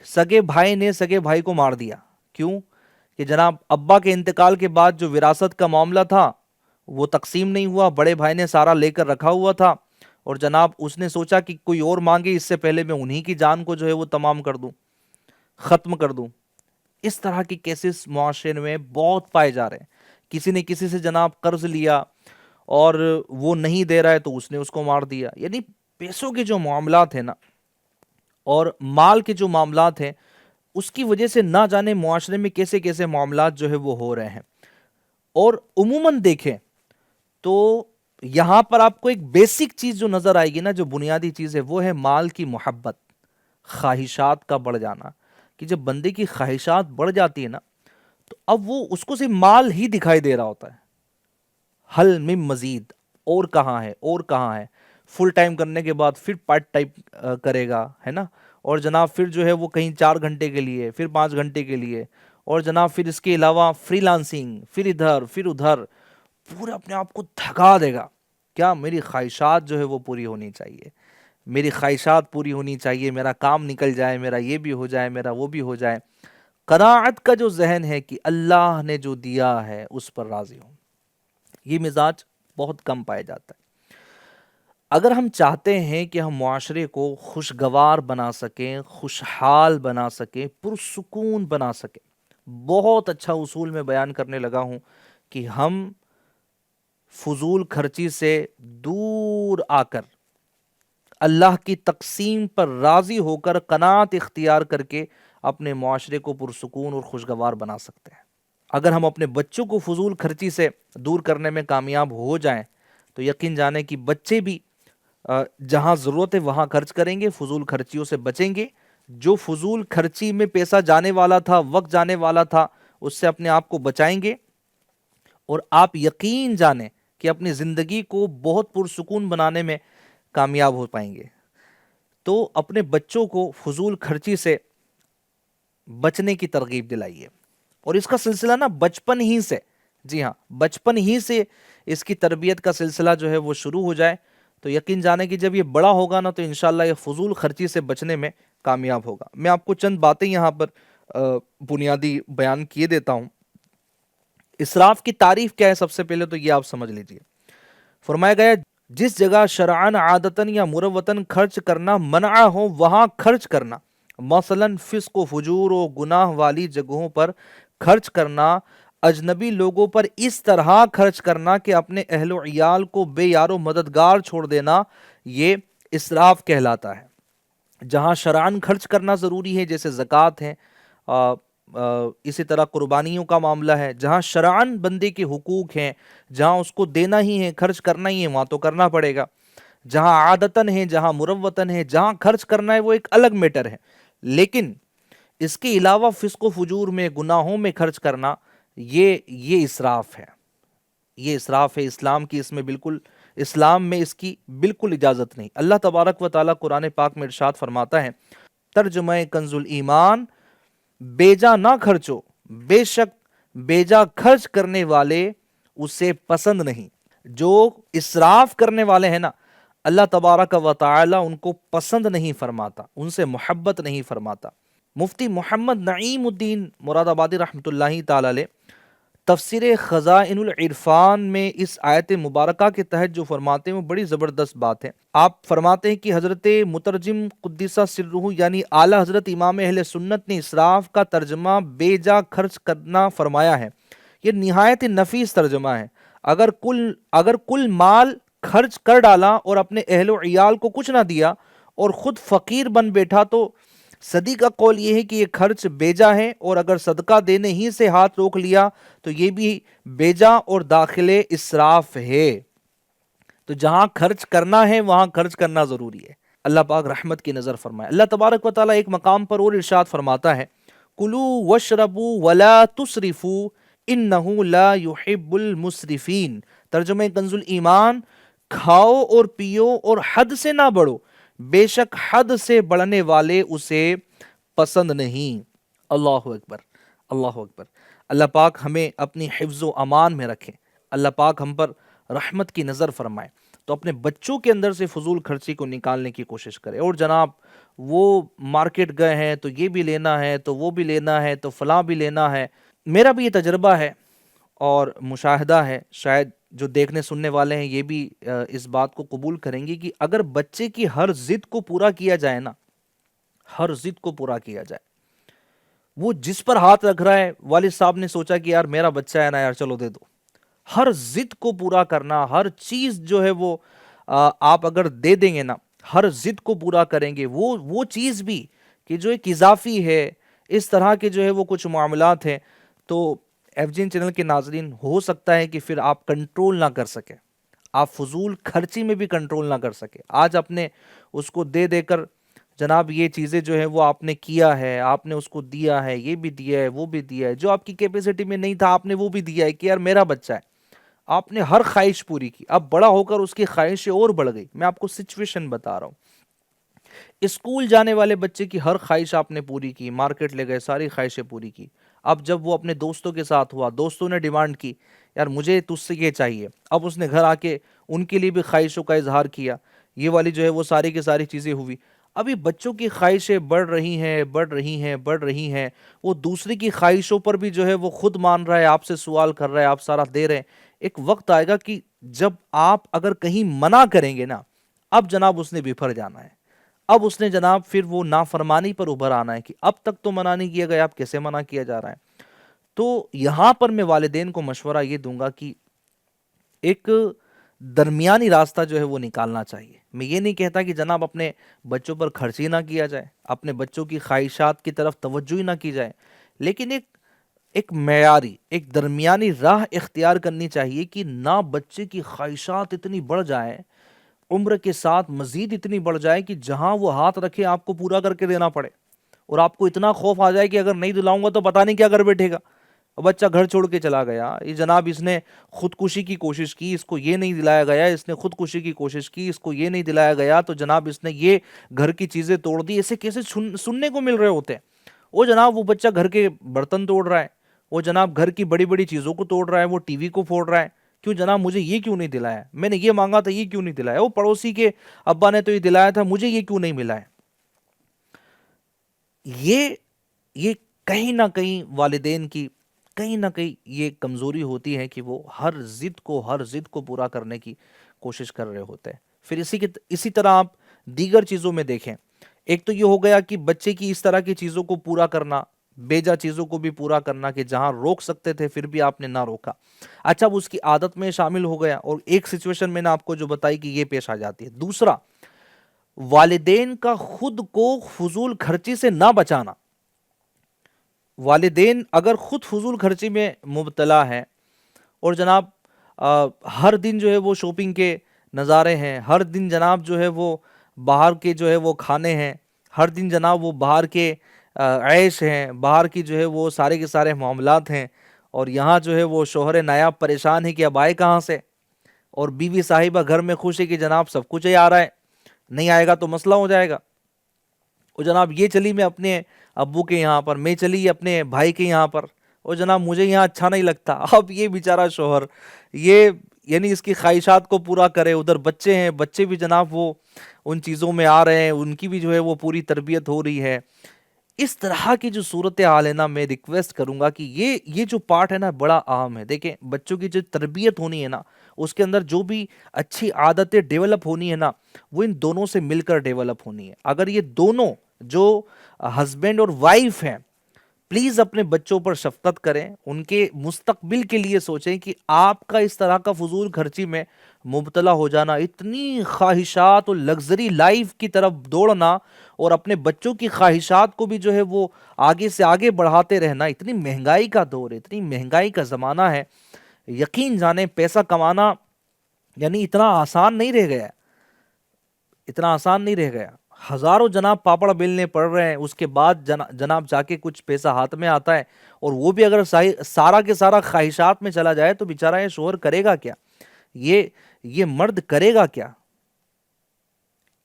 سگے بھائی نے سگے بھائی کو مار دیا، کیوں کہ جناب ابا کے انتقال کے بعد جو وراثت کا معاملہ تھا وہ تقسیم نہیں ہوا، بڑے بھائی نے سارا لے کر رکھا ہوا تھا، اور جناب اس نے سوچا کہ کوئی اور مانگے اس سے پہلے میں انہی کی جان کو جو ہے وہ تمام کر دوں، ختم کر دوں۔ اس طرح کی کیسز معاشرے میں بہت پائے جا رہے ہیں۔ کسی نے کسی سے جناب قرض لیا اور وہ نہیں دے رہا ہے تو اس نے اس کو مار دیا۔ یعنی پیسوں کے جو معاملات ہیں نا اور مال کے جو معاملات ہیں، اس کی وجہ سے نہ جانے معاشرے میں کیسے کیسے معاملات جو ہے وہ ہو رہے ہیں۔ اور عموماً دیکھیں تو یہاں پر آپ کو ایک بیسک چیز جو نظر آئے گی نا، جو بنیادی چیز ہے، وہ ہے مال کی محبت، خواہشات کا بڑھ جانا، کہ جب بندے کی خواہشات بڑھ جاتی ہے نا تو اب وہ اس کو صرف مال ہی دکھائی دے رہا ہوتا ہے۔ حل من مزید، اور کہاں ہے، اور کہاں ہے، فل ٹائم کرنے کے بعد پھر پارٹ ٹائم کرے گا، ہے نا، اور جناب پھر جو ہے وہ کہیں 4 گھنٹے کے لیے، پھر 5 گھنٹے کے لیے، اور جناب پھر اس کے علاوہ فری لانسنگ، پھر ادھر پھر ادھر، پورا اپنے آپ کو تھکا دے گا۔ کیا میری خواہشات جو ہے وہ پوری ہونی چاہیے، میری خواہشات پوری ہونی چاہیے، میرا کام نکل جائے، میرا یہ بھی ہو جائے، میرا وہ بھی ہو جائے۔ قناعت کا جو ذہن ہے کہ اللہ نے جو دیا ہے اس پر راضی ہوں، یہ مزاج بہت کم پایا جاتا ہے۔ اگر ہم چاہتے ہیں کہ ہم معاشرے کو خوشگوار بنا سکیں، خوشحال بنا سکیں، پرسکون بنا سکیں، بہت اچھا اصول میں بیان کرنے لگا ہوں کہ ہم فضول خرچی سے دور آ کر اللہ کی تقسیم پر راضی ہو کر قناعت اختیار کر کے اپنے معاشرے کو پرسکون اور خوشگوار بنا سکتے ہیں۔ اگر ہم اپنے بچوں کو فضول خرچی سے دور کرنے میں کامیاب ہو جائیں تو یقین جانیں کہ بچے بھی جہاں ضرورت ہے وہاں خرچ کریں گے، فضول خرچیوں سے بچیں گے۔ جو فضول خرچی میں پیسہ جانے والا تھا، وقت جانے والا تھا، اس سے اپنے آپ کو بچائیں گے، اور آپ یقین جانیں کہ اپنی زندگی کو بہت پرسکون بنانے میں کامیاب ہو پائیں گے۔ تو اپنے بچوں کو فضول خرچی سے بچنے کی ترغیب دلائیے، اور اس کا سلسلہ نا بچپن ہی سے، جی ہاں بچپن ہی سے اس کی تربیت کا سلسلہ جو ہے وہ شروع ہو جائے تو یقین جانے کہ جب یہ بڑا ہوگا نا تو انشاءاللہ یہ فضول خرچی سے بچنے میں کامیاب ہوگا۔ میں آپ کو چند باتیں یہاں پر بنیادی بیان کیے دیتا ہوں۔ اسراف کی تعریف کیا ہے؟ سب سے پہلے تو یہ آپ سمجھ لیجئے۔ فرمایا گیا جس جگہ شرعاً عادتاً یا مروتاً خرچ کرنا منع ہو وہاں خرچ کرنا، مثلاً فسق و فجور و گناہ والی جگہوں پر خرچ کرنا، اجنبی لوگوں پر اس طرح خرچ کرنا کہ اپنے اہل و عیال کو بے یار و مددگار چھوڑ دینا، یہ اسراف کہلاتا ہے۔ جہاں شرعاً خرچ کرنا ضروری ہے جیسے زکوٰۃ ہے، اسی طرح قربانیوں کا معاملہ ہے، جہاں شرعاً بندے کے حقوق ہیں، جہاں اس کو دینا ہی ہے، خرچ کرنا ہی ہے، وہاں تو کرنا پڑے گا۔ جہاں عادتاً ہے، جہاں مروتاً ہے، جہاں خرچ کرنا ہے وہ ایک الگ میٹر ہے، لیکن اس کے علاوہ فسق و فجور میں، گناہوں میں خرچ کرنا یہ اسراف ہے، یہ اسراف ہے۔ اسلام میں اس کی بالکل اجازت نہیں۔ اللہ تبارک و تعالیٰ قرآن پاک میں ارشاد فرماتا ہے، ترجمہ کنز الایمان، بیجا نہ خرچو، بے شک بیجا خرچ کرنے والے اسے پسند نہیں۔ جو اسراف کرنے والے ہیں نا، اللہ تبارک و تعالی ان کو پسند نہیں فرماتا، ان سے محبت نہیں فرماتا۔ مفتی محمد نعیم الدین مراد آبادی رحمۃ اللہ تعالی علیہ تفسیر خزائن العرفان میں اس آیت مبارکہ کے تحت جو فرماتے ہیں وہ بڑی زبردست بات ہے۔ آپ فرماتے ہیں کہ حضرت مترجم قدس سرہ یعنی اعلی حضرت امام اہل سنت نے اسراف کا ترجمہ بے جا خرچ کرنا فرمایا ہے۔ یہ نہایت نفیس ترجمہ ہے۔ اگر کل مال خرچ کر ڈالا اور اپنے اہل و عیال کو کچھ نہ دیا اور خود فقیر بن بیٹھا تو صدی کا قول یہ ہے کہ یہ خرچ بیجا ہے، اور اگر صدقہ دینے ہی سے ہاتھ روک لیا تو یہ بھی بیجا اور داخل اسراف ہے۔ تو جہاں خرچ کرنا ہے وہاں خرچ کرنا ضروری ہے۔ اللہ پاک رحمت کی نظر فرمائے۔ اللہ تبارک و تعالیٰ ایک مقام پر اور ارشاد فرماتا ہے، کلوا واشربوا ولا تسرفوا انہ لا یحب المسرفین۔ ترجمہ کنز الایمان، کھاؤ اور پیو اور حد سے نہ بڑھو، بے شک حد سے بڑھنے والے اسے پسند نہیں۔ اللہ اکبر، اللہ اکبر۔ اللہ پاک ہمیں اپنی حفظ و امان میں رکھے، اللہ پاک ہم پر رحمت کی نظر فرمائے۔ تو اپنے بچوں کے اندر سے فضول خرچی کو نکالنے کی کوشش کرے۔ اور جناب وہ مارکیٹ گئے ہیں تو یہ بھی لینا ہے، تو وہ بھی لینا ہے، تو فلاں بھی لینا ہے۔ میرا بھی یہ تجربہ ہے اور مشاہدہ ہے، شاید جو دیکھنے سننے والے ہیں یہ بھی اس بات کو قبول کریں گے کہ اگر بچے کی ہر ضد کو پورا کیا جائے نا، ہر ضد کو پورا کیا جائے، وہ جس پر ہاتھ رکھ رہا ہے، والد صاحب نے سوچا کہ یار میرا بچہ ہے نا یار چلو دے دو، ہر ضد کو پورا کرنا، ہر چیز جو ہے وہ آپ اگر دے دیں گے نا، ہر ضد کو پورا کریں گے، وہ چیز بھی کہ جو ایک اضافی ہے، اس طرح کے جو ہے وہ کچھ معاملات ہیں، تو ایف جی این چینل کے ناظرین ہو سکتا ہے کہ پھر آپ کنٹرول نہ کر سکیں، آپ فضول خرچی میں بھی کنٹرول نہ کر سکیں۔ آج آپ نے اس کو دے دے کر جناب یہ چیزیں جو ہے وہ آپ نے کیا ہے، آپ نے اس کو دیا ہے، یہ بھی دیا ہے، وہ بھی دیا ہے، جو آپ کی کیپیسٹی میں نہیں تھا آپ نے وہ بھی دیا ہے کہ یار میرا بچہ ہے، آپ نے ہر خواہش پوری کی، اب بڑا ہو کر اس کی خواہشیں اور بڑھ گئی۔ میں آپ کو سچویشن بتا رہا ہوں، اسکول جانے والے بچے کی ہر خواہش آپ نے پوری کی، مارکیٹ لے گئے ساری خواہشیں پوری کی، اب جب وہ اپنے دوستوں کے ساتھ ہوا، دوستوں نے ڈیمانڈ کی یار مجھے تجھ سے یہ چاہیے، اب اس نے گھر آ کے ان کے لیے بھی خواہشوں کا اظہار کیا، یہ والی جو ہے وہ ساری کی ساری چیزیں ہوئی۔ ابھی بچوں کی خواہشیں بڑھ رہی ہیں، بڑھ رہی ہیں، بڑھ رہی ہیں، وہ دوسری کی خواہشوں پر بھی جو ہے وہ خود مان رہا ہے، آپ سے سوال کر رہا ہے، آپ سارا دے رہے ہیں۔ ایک وقت آئے گا کہ جب آپ اگر کہیں منع کریں گے نا، اب جناب اس نے بفر جانا ہے، اب اس نے جناب پھر وہ نافرمانی پر ابھر آنا ہے کہ اب تک تو منع نہیں کیا گیا، اب کیسے منع کیا جا رہا ہے۔ تو یہاں پر میں والدین کو مشورہ یہ دوں گا کہ ایک درمیانی راستہ جو ہے وہ نکالنا چاہیے۔ میں یہ نہیں کہتا کہ جناب اپنے بچوں پر خرچ ہی نہ کیا جائے، اپنے بچوں کی خواہشات کی طرف توجہ ہی نہ کی جائے، لیکن ایک معیاری، ایک درمیانی راہ اختیار کرنی چاہیے کہ نہ بچے کی خواہشات اتنی بڑھ جائیں، عمر کے ساتھ مزید اتنی بڑھ جائے کہ جہاں وہ ہاتھ رکھے آپ کو پورا کر کے دینا پڑے، اور آپ کو اتنا خوف آ جائے کہ اگر نہیں دلاؤں گا تو پتہ نہیں کیا کر بیٹھے گا۔ بچہ گھر چھوڑ کے چلا گیا، یہ جناب اس نے خودکشی کی کوشش کی، اس کو یہ نہیں دلایا گیا، اس نے خودکشی کی کوشش کی، اس کو یہ نہیں دلایا گیا، تو جناب اس نے یہ گھر کی چیزیں توڑ دی. ایسے کیسے سننے کو مل رہے ہوتے ہیں. وہ جناب وہ بچہ گھر کے برتن توڑ رہا ہے، وہ جناب گھر کی بڑی بڑی چیزوں کو توڑ رہا ہے، وہ ٹی وی کو پھوڑ رہا ہے. کیوں جناب؟ مجھے یہ کیوں نہیں دلایا، میں نے یہ مانگا تھا یہ کیوں نہیں دلایا، وہ پڑوسی کے ابا نے تو یہ دلایا تھا، مجھے یہ کیوں نہیں ملا ہے. یہ کہیں نہ کہیں والدین کی کہیں نہ کہیں یہ کمزوری ہوتی ہے کہ وہ ہر ضد کو پورا کرنے کی کوشش کر رہے ہوتے ہیں. پھر اسی طرح آپ دیگر چیزوں میں دیکھیں. ایک تو یہ ہو گیا کہ بچے کی اس طرح کی چیزوں کو پورا کرنا، بیجا چیزوں کو بھی پورا کرنا کہ جہاں روک سکتے تھے پھر بھی آپ نے نہ روکا. اچھا وہ اس کی عادت میں شامل ہو گیا، اور ایک سچویشن میں نے آپ کو جو بتائی کہ یہ پیش آ جاتی ہے. دوسرا، والدین کا خود کو فضول خرچی سے نہ بچانا. والدین اگر خود فضول خرچی میں مبتلا ہے اور جناب ہر دن جو ہے وہ شاپنگ کے نظارے ہیں، ہر دن جناب جو ہے وہ باہر کے جو ہے وہ کھانے ہیں، ہر دن جناب وہ باہر کے عیش ہیں، باہر کی جو ہے وہ سارے کے سارے معاملات ہیں، اور یہاں جو ہے وہ شوہر نایاب پریشان ہے کہ اب آئے کہاں سے، اور بیوی صاحبہ گھر میں خوش ہے کہ جناب سب کچھ ہی آ رہا ہے، نہیں آئے گا تو مسئلہ ہو جائے گا. وہ جناب یہ چلی میں اپنے ابو کے یہاں پر، میں چلی اپنے بھائی کے یہاں پر، وہ جناب مجھے یہاں اچھا نہیں لگتا. اب یہ بیچارہ شوہر یہ یعنی اس کی خواہشات کو پورا کرے، ادھر بچے ہیں، بچے بھی جناب وہ ان چیزوں میں آ رہے ہیں، ان کی بھی جو ہے وہ پوری تربیت ہو رہی ہے. اس طرح کی جو صورت حال ہے نا، میں ریکویسٹ کروں گا کہ یہ جو پارٹ ہے نا بڑا اہم ہے. دیکھیں بچوں کی جو تربیت ہونی ہے نا، اس کے اندر جو بھی اچھی عادتیں ڈیولپ ہونی ہے نا، وہ ان دونوں سے مل کر ڈیولپ ہونی ہے. اگر یہ دونوں جو ہسبینڈ اور وائف ہیں پلیز اپنے بچوں پر شفقت کریں، ان کے مستقبل کے لیے سوچیں کہ آپ کا اس طرح کا فضول خرچی میں مبتلا ہو جانا، اتنی خواہشات اور لگژری لائف کی طرف دوڑنا، اور اپنے بچوں کی خواہشات کو بھی جو ہے وہ آگے سے آگے بڑھاتے رہنا. اتنی مہنگائی کا دور ہے، اتنی مہنگائی کا زمانہ ہے، یقین جانیں پیسہ کمانا یعنی اتنا آسان نہیں رہ گیا، اتنا آسان نہیں رہ گیا. ہزاروں جناب پاپڑ بیلنے پڑ رہے ہیں، اس کے بعد جناب جا کے کچھ پیسہ ہاتھ میں آتا ہے، اور وہ بھی اگر سارا کے سارا خواہشات میں چلا جائے تو بیچارہ یہ شوہر کرے گا کیا، یہ مرد کرے گا کیا.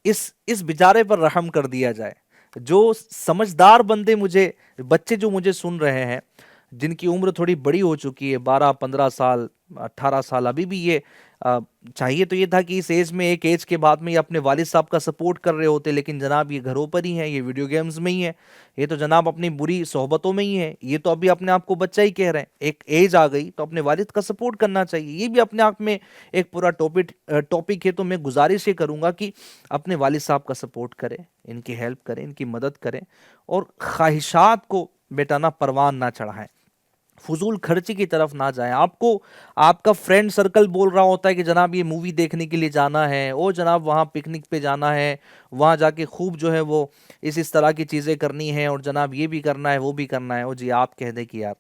اس بیچارے پر رحم کر دیا جائے. جو سمجھدار بچے جو مجھے سن رہے ہیں، جن کی عمر تھوڑی بڑی ہو چکی ہے، 12 15 سال 18 سال، ابھی بھی یہ چاہیے تو یہ تھا کہ اس ایج میں، ایک ایج کے بعد میں یہ اپنے والد صاحب کا سپورٹ کر رہے ہوتے، لیکن جناب یہ گھروں پر ہی ہیں، یہ ویڈیو گیمز میں ہی ہیں، یہ تو جناب اپنی بری صحبتوں میں ہی ہیں، یہ تو ابھی اپنے آپ کو بچہ ہی کہہ رہے ہیں. ایک ایج آ گئی تو اپنے والد کا سپورٹ کرنا چاہیے، یہ بھی اپنے آپ میں ایک پورا ٹاپک ہے. تو میں گزارش یہ کروں گا کہ اپنے والد صاحب کا سپورٹ کریں، ان کی ہیلپ کریں، ان کی مدد کریں، اور خواہشات کو بیٹا نہ پروان نہ چڑھائیں، فضول خرچی کی طرف نہ جائیں. آپ کا فرینڈ سرکل بول رہا ہوتا ہے کہ جناب یہ مووی دیکھنے کے لیے جانا ہے، او جناب وہاں پکنک پہ جانا ہے، وہاں جا کے خوب جو ہے وہ اس طرح کی چیزیں کرنی ہیں، اور جناب یہ بھی کرنا ہے وہ بھی کرنا ہے. او جی آپ کہہ دیں کہ یار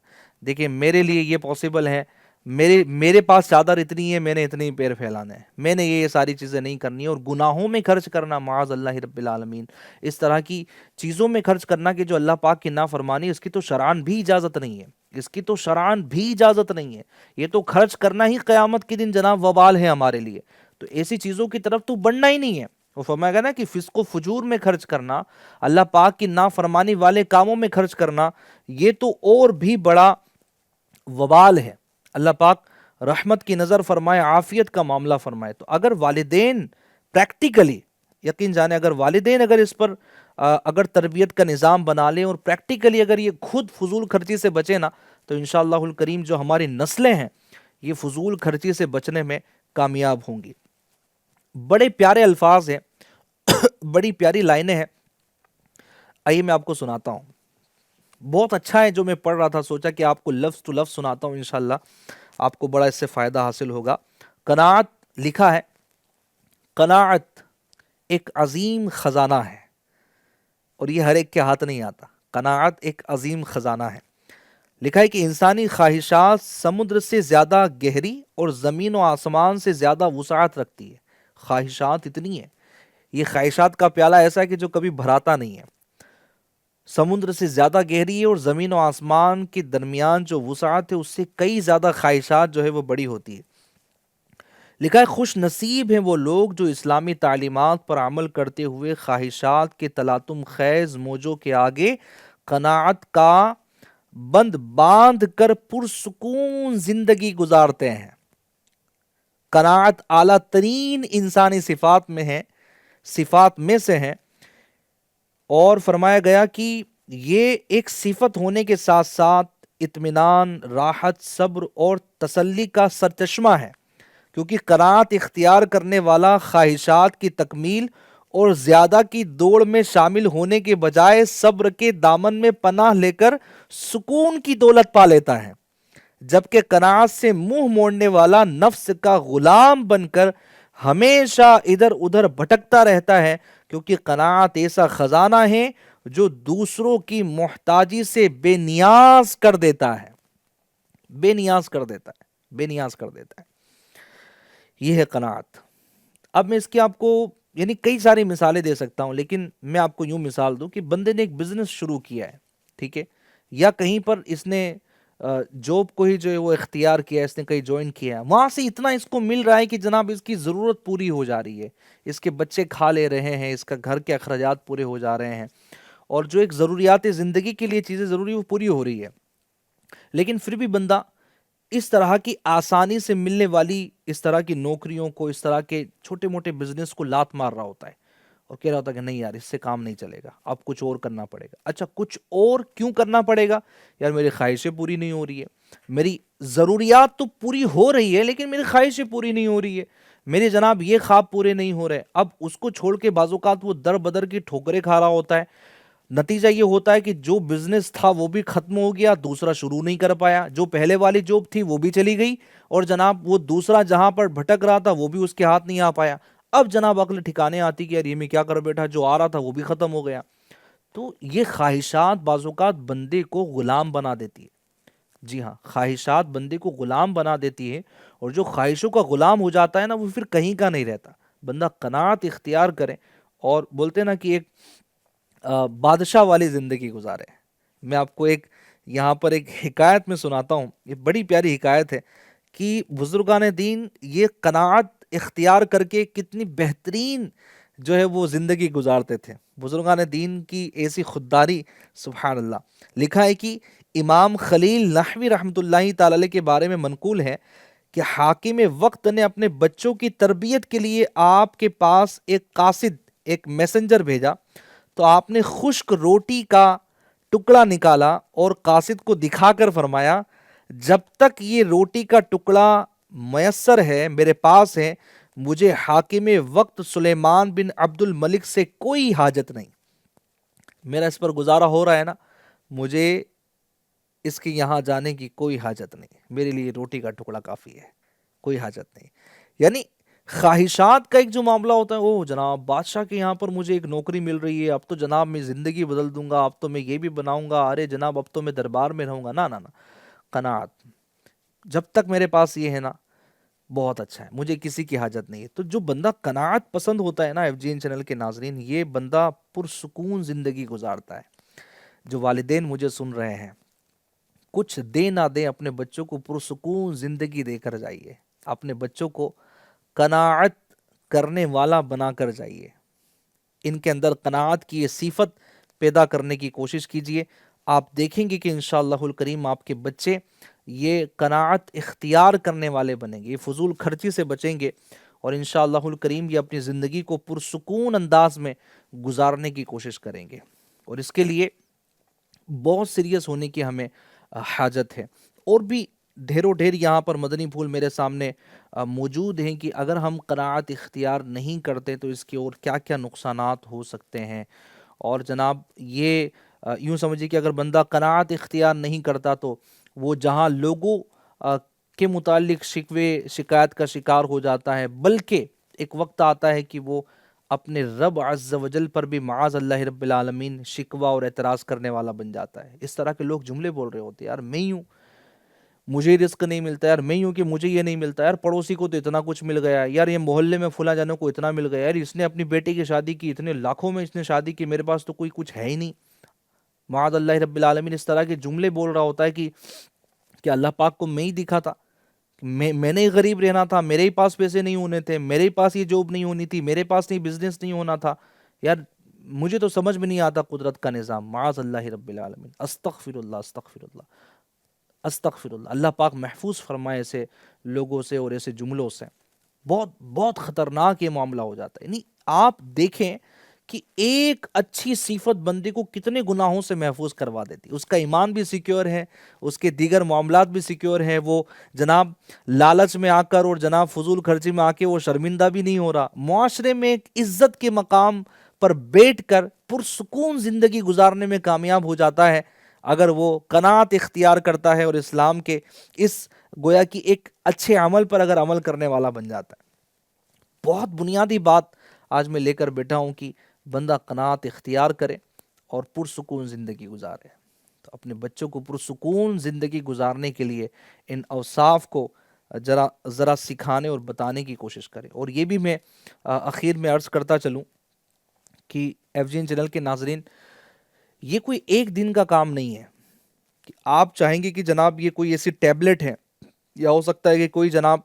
دیکھیں میرے لیے یہ پاسبل ہے، میرے پاس چادر اتنی ہے، میں نے اتنے ہی پیر پھیلانے ہیں، میں نے یہ ساری چیزیں نہیں کرنی. اور گناہوں میں خرچ کرنا معاذ اللہ رب العالمین، اس طرح کی چیزوں میں خرچ کرنا کہ جو اللہ پاک کی نافرمانی، اس کی تو شرعاً بھی اجازت نہیں ہے، اس کی تو شرعاً بھی اجازت نہیں ہے. یہ تو خرچ کرنا ہی قیامت کے دن جناب وبال ہے ہمارے لیے. تو ایسی چیزوں کی طرف تو بڑھنا ہی نہیں ہے. وہ فرمایا گیا نا کہ فسق و فجور میں خرچ کرنا، اللہ پاک کی نافرمانی والے کاموں میں خرچ کرنا، یہ تو اور بھی بڑا وبال ہے. اللہ پاک رحمت کی نظر فرمائے، عافیت کا معاملہ فرمائے. تو اگر والدین پریکٹیکلی، یقین جانے اگر والدین اگر اس پر اگر تربیت کا نظام بنا لیں، اور پریکٹیکلی اگر یہ خود فضول خرچی سے بچے نا، تو انشاءاللہ الکریم جو ہماری نسلیں ہیں یہ فضول خرچی سے بچنے میں کامیاب ہوں گی. بڑے پیارے الفاظ ہیں، بڑی پیاری لائنیں ہیں، آئیے میں آپ کو سناتا ہوں. بہت اچھا ہے جو میں پڑھ رہا تھا، سوچا کہ آپ کو لفظ تو لفظ سناتا ہوں، انشاءاللہ آپ کو بڑا اس سے فائدہ حاصل ہوگا. قناعت لکھا ہے، قناعت ایک عظیم خزانہ ہے، اور یہ ہر ایک کے ہاتھ نہیں آتا. قناعت ایک عظیم خزانہ ہے. لکھا ہے کہ انسانی خواہشات سمندر سے زیادہ گہری اور زمین و آسمان سے زیادہ وسعت رکھتی ہے. خواہشات اتنی ہیں، یہ خواہشات کا پیالہ ایسا ہے کہ جو کبھی بھراتا نہیں ہے. سمندر سے زیادہ گہری ہے، اور زمین و آسمان کے درمیان جو وسعت ہے اس سے کئی زیادہ خواہشات جو ہے وہ بڑی ہوتی ہے۔ لکھا ہے خوش نصیب ہیں وہ لوگ جو اسلامی تعلیمات پر عمل کرتے ہوئے خواہشات کے تلاطم خیز موجوں کے آگے قناعت کا بند باندھ کر پرسکون زندگی گزارتے ہیں۔ قناعت اعلیٰ ترین انسانی صفات میں سے ہے، اور فرمایا گیا کہ یہ ایک صفت ہونے کے ساتھ ساتھ اطمینان، راحت، صبر اور تسلی کا سرچشمہ ہے، کیونکہ قناعت اختیار کرنے والا خواہشات کی تکمیل اور زیادہ کی دوڑ میں شامل ہونے کے بجائے صبر کے دامن میں پناہ لے کر سکون کی دولت پا لیتا ہے، جبکہ قناعت سے منہ موڑنے والا نفس کا غلام بن کر ہمیشہ ادھر ادھر بھٹکتا رہتا ہے، کیونکہ قناعت ایسا خزانہ ہے جو دوسروں کی محتاجی سے بے نیاز کر دیتا ہے، بے نیاز کر دیتا ہے، بے نیاز کر دیتا ہے۔ یہ ہے قناعت۔ اب میں اس کی آپ کو یعنی کئی ساری مثالیں دے سکتا ہوں، لیکن میں آپ کو یوں مثال دوں کہ بندے نے ایک بزنس شروع کیا ہے، ٹھیک ہے، یا کہیں پر اس نے جاب کو ہی جو ہے وہ اختیار کیا ہے، اس نے کہیں جوائن کیا ہے، وہاں سے اتنا اس کو مل رہا ہے کہ جناب اس کی ضرورت پوری ہو جا رہی ہے، اس کے بچے کھا لے رہے ہیں، اس کا گھر کے اخراجات پورے ہو جا رہے ہیں، اور جو ایک ضروریات زندگی کے لیے چیزیں ضروری وہ پوری ہو رہی ہے، لیکن پھر بھی بندہ اس طرح کی آسانی سے ملنے والی اس طرح کی نوکریوں کو، اس طرح کے چھوٹے موٹے بزنس کو لات مار رہا ہوتا ہے، اور کہہ رہا ہوتا ہے کہ نہیں یار اس سے کام نہیں چلے گا، اب کچھ اور کرنا پڑے گا۔ اچھا کچھ اور کیوں کرنا پڑے گا؟ یار میری خواہشیں پوری نہیں ہو رہی ہے، میری ضروریات تو پوری ہو رہی ہے لیکن میری خواہشیں پوری نہیں ہو رہی ہے، میرے جناب یہ خواب پورے نہیں ہو رہے۔ اب اس کو چھوڑ کے بعض اوقات وہ در بدر کی ٹھوکریں کھا رہا ہوتا ہے، نتیجہ یہ ہوتا ہے کہ جو بزنس تھا وہ بھی ختم ہو گیا، دوسرا شروع نہیں کر پایا، جو پہلے والی جاب تھی وہ بھی چلی گئی، اور جناب وہ دوسرا جہاں پر بھٹک رہا تھا وہ بھی اس کے ہاتھ نہیں آ پایا۔ اب جناب عقل ٹھکانے آتی کہ یار یہ میں کیا کر بیٹھا، جو آ رہا تھا وہ بھی ختم ہو گیا۔ تو یہ خواہشات بعض اوقات بندے کو غلام بنا دیتی ہے، جی ہاں، خواہشات بندے کو غلام بنا دیتی ہے، اور جو خواہشوں کا غلام ہو جاتا ہے نا وہ پھر کہیں کا نہیں رہتا۔ بندہ قناعت اختیار کرے، اور بولتے نا کہ ایک بادشاہ والی زندگی گزارے۔ میں آپ کو یہاں پر ایک حکایت میں سناتا ہوں، یہ بڑی پیاری حکایت ہے کہ بزرگان دین یہ قناعت اختیار کر کے کتنی بہترین جو ہے وہ زندگی گزارتے تھے۔ بزرگان دین کی ایسی خودداری، سبحان اللہ۔ لکھا ہے کہ امام خلیل نحوی رحمۃ اللہ تعالی علیہ کے بارے میں منقول ہے کہ حاکم وقت نے اپنے بچوں کی تربیت کے لیے آپ کے پاس ایک قاصد، ایک میسنجر بھیجا، تو آپ نے خشک روٹی کا ٹکڑا نکالا اور قاصد کو دکھا کر فرمایا جب تک یہ روٹی کا ٹکڑا میسر ہے، میرے پاس ہے، مجھے حاکم وقت سلیمان بن عبد الملک سے کوئی حاجت نہیں، میرا اس پر گزارا ہو رہا ہے نا، مجھے اس کے یہاں جانے کی کوئی حاجت نہیں، میرے لیے روٹی کا ٹکڑا کافی ہے، کوئی حاجت نہیں۔ یعنی خواہشات کا ایک جو معاملہ ہوتا ہے، وہ جناب بادشاہ کے یہاں پر مجھے ایک نوکری مل رہی ہے، اب تو جناب میں زندگی بدل دوں گا، اب تو میں یہ بھی بناؤں گا، ارے جناب اب تو میں دربار میں رہوں گا، نہ نہ نہ، قناعت، جب تک میرے پاس یہ ہے نا بہت اچھا ہے، مجھے کسی کی حاجت نہیں ہے۔ تو جو بندہ قناعت پسند ہوتا ہے نا، ایف جی این چینل کے ناظرین، یہ بندہ پرسکون زندگی گزارتا ہے۔ جو والدین مجھے سن رہے ہیں، کچھ دے نہ دیں، اپنے بچوں کو پرسکون زندگی دے کر جائیے، اپنے بچوں کو قناعت کرنے والا بنا کر جائیے، ان کے اندر قناعت کی یہ صفت پیدا کرنے کی کوشش کیجیے، آپ دیکھیں گے کہ انشاءاللہ الکریم آپ کے بچے یہ قناعت اختیار کرنے والے بنیں گے، یہ فضول خرچی سے بچیں گے، اور انشاءاللہ الکریم یہ اپنی زندگی کو پرسکون انداز میں گزارنے کی کوشش کریں گے، اور اس کے لیے بہت سیریس ہونے کی ہمیں حاجت ہے۔ اور بھی ڈھیروں ڈھیر یہاں پر مدنی پھول میرے سامنے موجود ہیں کہ اگر ہم قناعت اختیار نہیں کرتے تو اس کے اور کیا کیا نقصانات ہو سکتے ہیں، اور جناب یہ یوں سمجھیے کہ اگر بندہ قناعت اختیار نہیں کرتا تو وہ جہاں لوگوں کے متعلق شکوے شکایت کا شکار ہو جاتا ہے، بلکہ ایک وقت آتا ہے کہ وہ اپنے رب عز و جل پر بھی معاذ اللہ رب العالمین شکوہ اور اعتراض کرنے والا بن جاتا ہے۔ اس طرح کے لوگ جملے بول رہے ہوتے ہیں، یار میں ہوں مجھے رزق نہیں ملتا، یار میں ہوں کہ مجھے یہ نہیں ملتا، یار پڑوسی کو تو اتنا کچھ مل گیا، یار یہ محلے میں فلاں جانوں کو اتنا مل گیا، یار اس نے اپنی بیٹی کی شادی کی، اتنے لاکھوں میں اس نے شادی کی، میرے پاس تو کوئی کچھ ہے ہی نہیں۔ معاذ اللہ رب العالمین اس طرح کے جملے بول رہا ہوتا ہے کہ اللہ پاک کو میں ہی دکھا تھا، میں نے ہی غریب رہنا تھا، میرے ہی پاس پیسے نہیں ہونے تھے، میرے ہی پاس یہ جاب نہیں ہونی تھی، میرے پاس نہیں بزنس نہیں ہونا تھا، یار مجھے تو سمجھ میں نہیں آتا قدرت کا نظام، معاذ اللہ رب العالمین، استغفر اللہ استغفر اللہ استغفر اللہ، اللہ پاک محفوظ فرمائے ایسے لوگوں سے اور ایسے جملوں سے۔ بہت بہت خطرناک یہ معاملہ ہو جاتا ہے، یعنی آپ دیکھیں کہ ایک اچھی صفت بندے کو کتنے گناہوں سے محفوظ کروا دیتی، اس کا ایمان بھی سیکیور ہے، اس کے دیگر معاملات بھی سیکیور ہیں، وہ جناب لالچ میں آ کر اور جناب فضول خرچی میں آ کے وہ شرمندہ بھی نہیں ہو رہا، معاشرے میں ایک عزت کے مقام پر بیٹھ کر پرسکون زندگی گزارنے میں کامیاب ہو جاتا ہے اگر وہ قناعت اختیار کرتا ہے اور اسلام کے اس گویا کہ ایک اچھے عمل پر اگر عمل کرنے والا بن جاتا ہے۔ بہت بنیادی بات آج میں لے کر بیٹھا ہوں کہ بندہ قناعت اختیار کرے اور پرسکون زندگی گزارے۔ تو اپنے بچوں کو پرسکون زندگی گزارنے کے لیے ان اوصاف کو ذرا سکھانے اور بتانے کی کوشش کرے۔ اور یہ بھی میں اخیر میں عرض کرتا چلوں کہ ایف جی این چینل کے ناظرین، یہ کوئی ایک دن کا کام نہیں ہے کہ آپ چاہیں گے کہ جناب یہ کوئی ایسی ٹیبلٹ ہے، یا ہو سکتا ہے کہ کوئی جناب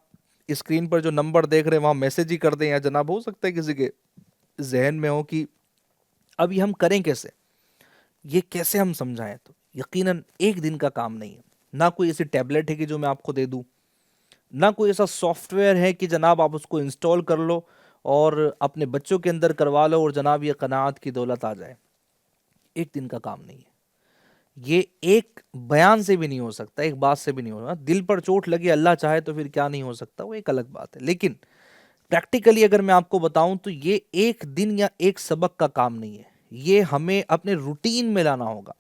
اسکرین پر جو نمبر دیکھ رہے ہیں وہاں میسج ہی کر دیں، یا جناب ہو سکتا ہے کسی کے ذہن میں ہو کہ اب یہ ہم کریں کیسے، یہ کیسے ہم سمجھائیں۔ تو یقیناً ایک دن کا کام نہیں ہے، نہ کوئی ایسی ٹیبلٹ ہے کہ جو میں آپ کو دے دوں، نہ کوئی ایسا سافٹ ویئر ہے کہ جناب آپ اس کو انسٹال کر لو اور اپنے بچوں کے اندر کروا لو اور جناب یہ قناعت کی دولت آ جائے۔ ایک دن کا کام نہیں ہے، یہ ایک بیان سے بھی نہیں ہو سکتا، ایک بات سے بھی نہیں ہوگا۔ دل پر چوٹ لگے اللہ چاہے تو پھر کیا نہیں ہو سکتا، وہ ایک الگ بات ہے، لیکن پریکٹیکلی اگر میں آپ کو بتاؤں تو یہ ایک دن یا ایک سبق کا کام نہیں ہے، یہ ہمیں اپنے روٹین میں لانا ہوگا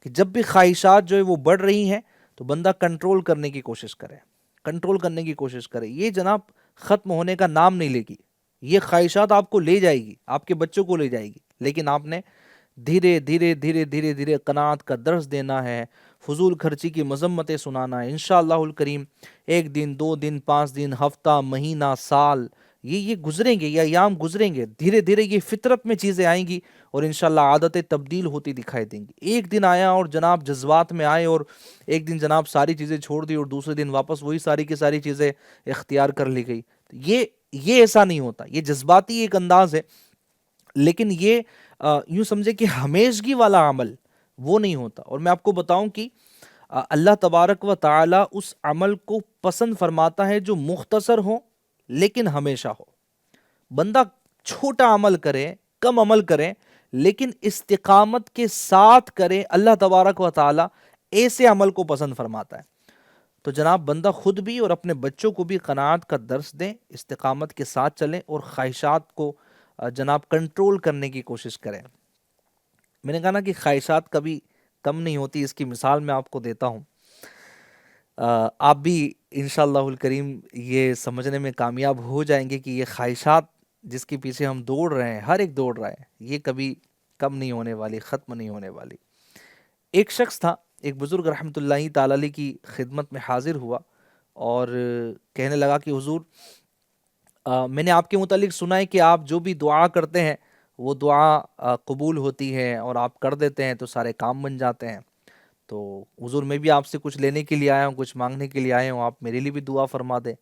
کہ جب بھی خواہشات جو ہے وہ بڑھ رہی ہیں تو بندہ کنٹرول کرنے کی کوشش کرے، کنٹرول کرنے کی کوشش کرے۔ یہ جناب ختم ہونے کا نام نہیں لے گی، یہ خواہشات آپ کو لے جائے گی، آپ کے بچوں کو لے جائے گی، لیکن آپ نے دھیرے دھیرے دھیرے دھیرے دھیرے قناعت کا درس دینا ہے، فضول خرچی کی مذمتیں سنانا ہے۔ انشاءاللہ الکریم ایک دن، دو دن، 5 دن، ہفتہ، مہینہ، سال، یہ گزریں گے، یہ ایام گزریں گے، دھیرے دھیرے یہ فطرت میں چیزیں آئیں گی اور انشاءاللہ عادتیں تبدیل ہوتی دکھائی دیں گی۔ ایک دن آیا اور جناب جذبات میں آئے اور ایک دن جناب ساری چیزیں چھوڑ دی اور دوسرے دن واپس وہی ساری کی ساری چیزیں اختیار کر لی گئی، یہ ایسا نہیں ہوتا، یہ جذباتی ایک انداز ہے، لیکن یہ یوں سمجھے کہ ہمیشگی والا عمل وہ نہیں ہوتا۔ اور میں آپ کو بتاؤں کہ اللہ تبارک و تعالی اس عمل کو پسند فرماتا ہے جو مختصر ہو لیکن ہمیشہ ہو۔ بندہ چھوٹا عمل کرے، کم عمل کرے، لیکن استقامت کے ساتھ کرے، اللہ تبارک و تعالی ایسے عمل کو پسند فرماتا ہے۔ تو جناب بندہ خود بھی اور اپنے بچوں کو بھی قناعت کا درس دیں، استقامت کے ساتھ چلیں اور خواہشات کو جناب کنٹرول کرنے کی کوشش کریں۔ میں نے کہا نا کہ خواہشات کبھی کم نہیں ہوتی، اس کی مثال میں آپ کو دیتا ہوں۔ آپ بھی انشاءاللہ الکریم یہ سمجھنے میں کامیاب ہو جائیں گے کہ یہ خواہشات جس کے پیچھے ہم دوڑ رہے ہیں، ہر ایک دوڑ رہا ہے، یہ کبھی کم نہیں ہونے والی، ختم نہیں ہونے والی۔ ایک شخص تھا، ایک بزرگ رحمۃ اللہ تعالی علیہ کی خدمت میں حاضر ہوا اور کہنے لگا کہ حضور میں نے آپ کے متعلق سنا ہے کہ آپ جو بھی دعا کرتے ہیں وہ دعا قبول ہوتی ہے اور آپ کر دیتے ہیں تو سارے کام بن جاتے ہیں۔ تو حضور میں بھی آپ سے کچھ لینے کے لیے آیا ہوں، کچھ مانگنے کے لیے آیا ہوں، آپ میرے لیے بھی دعا فرما دیں،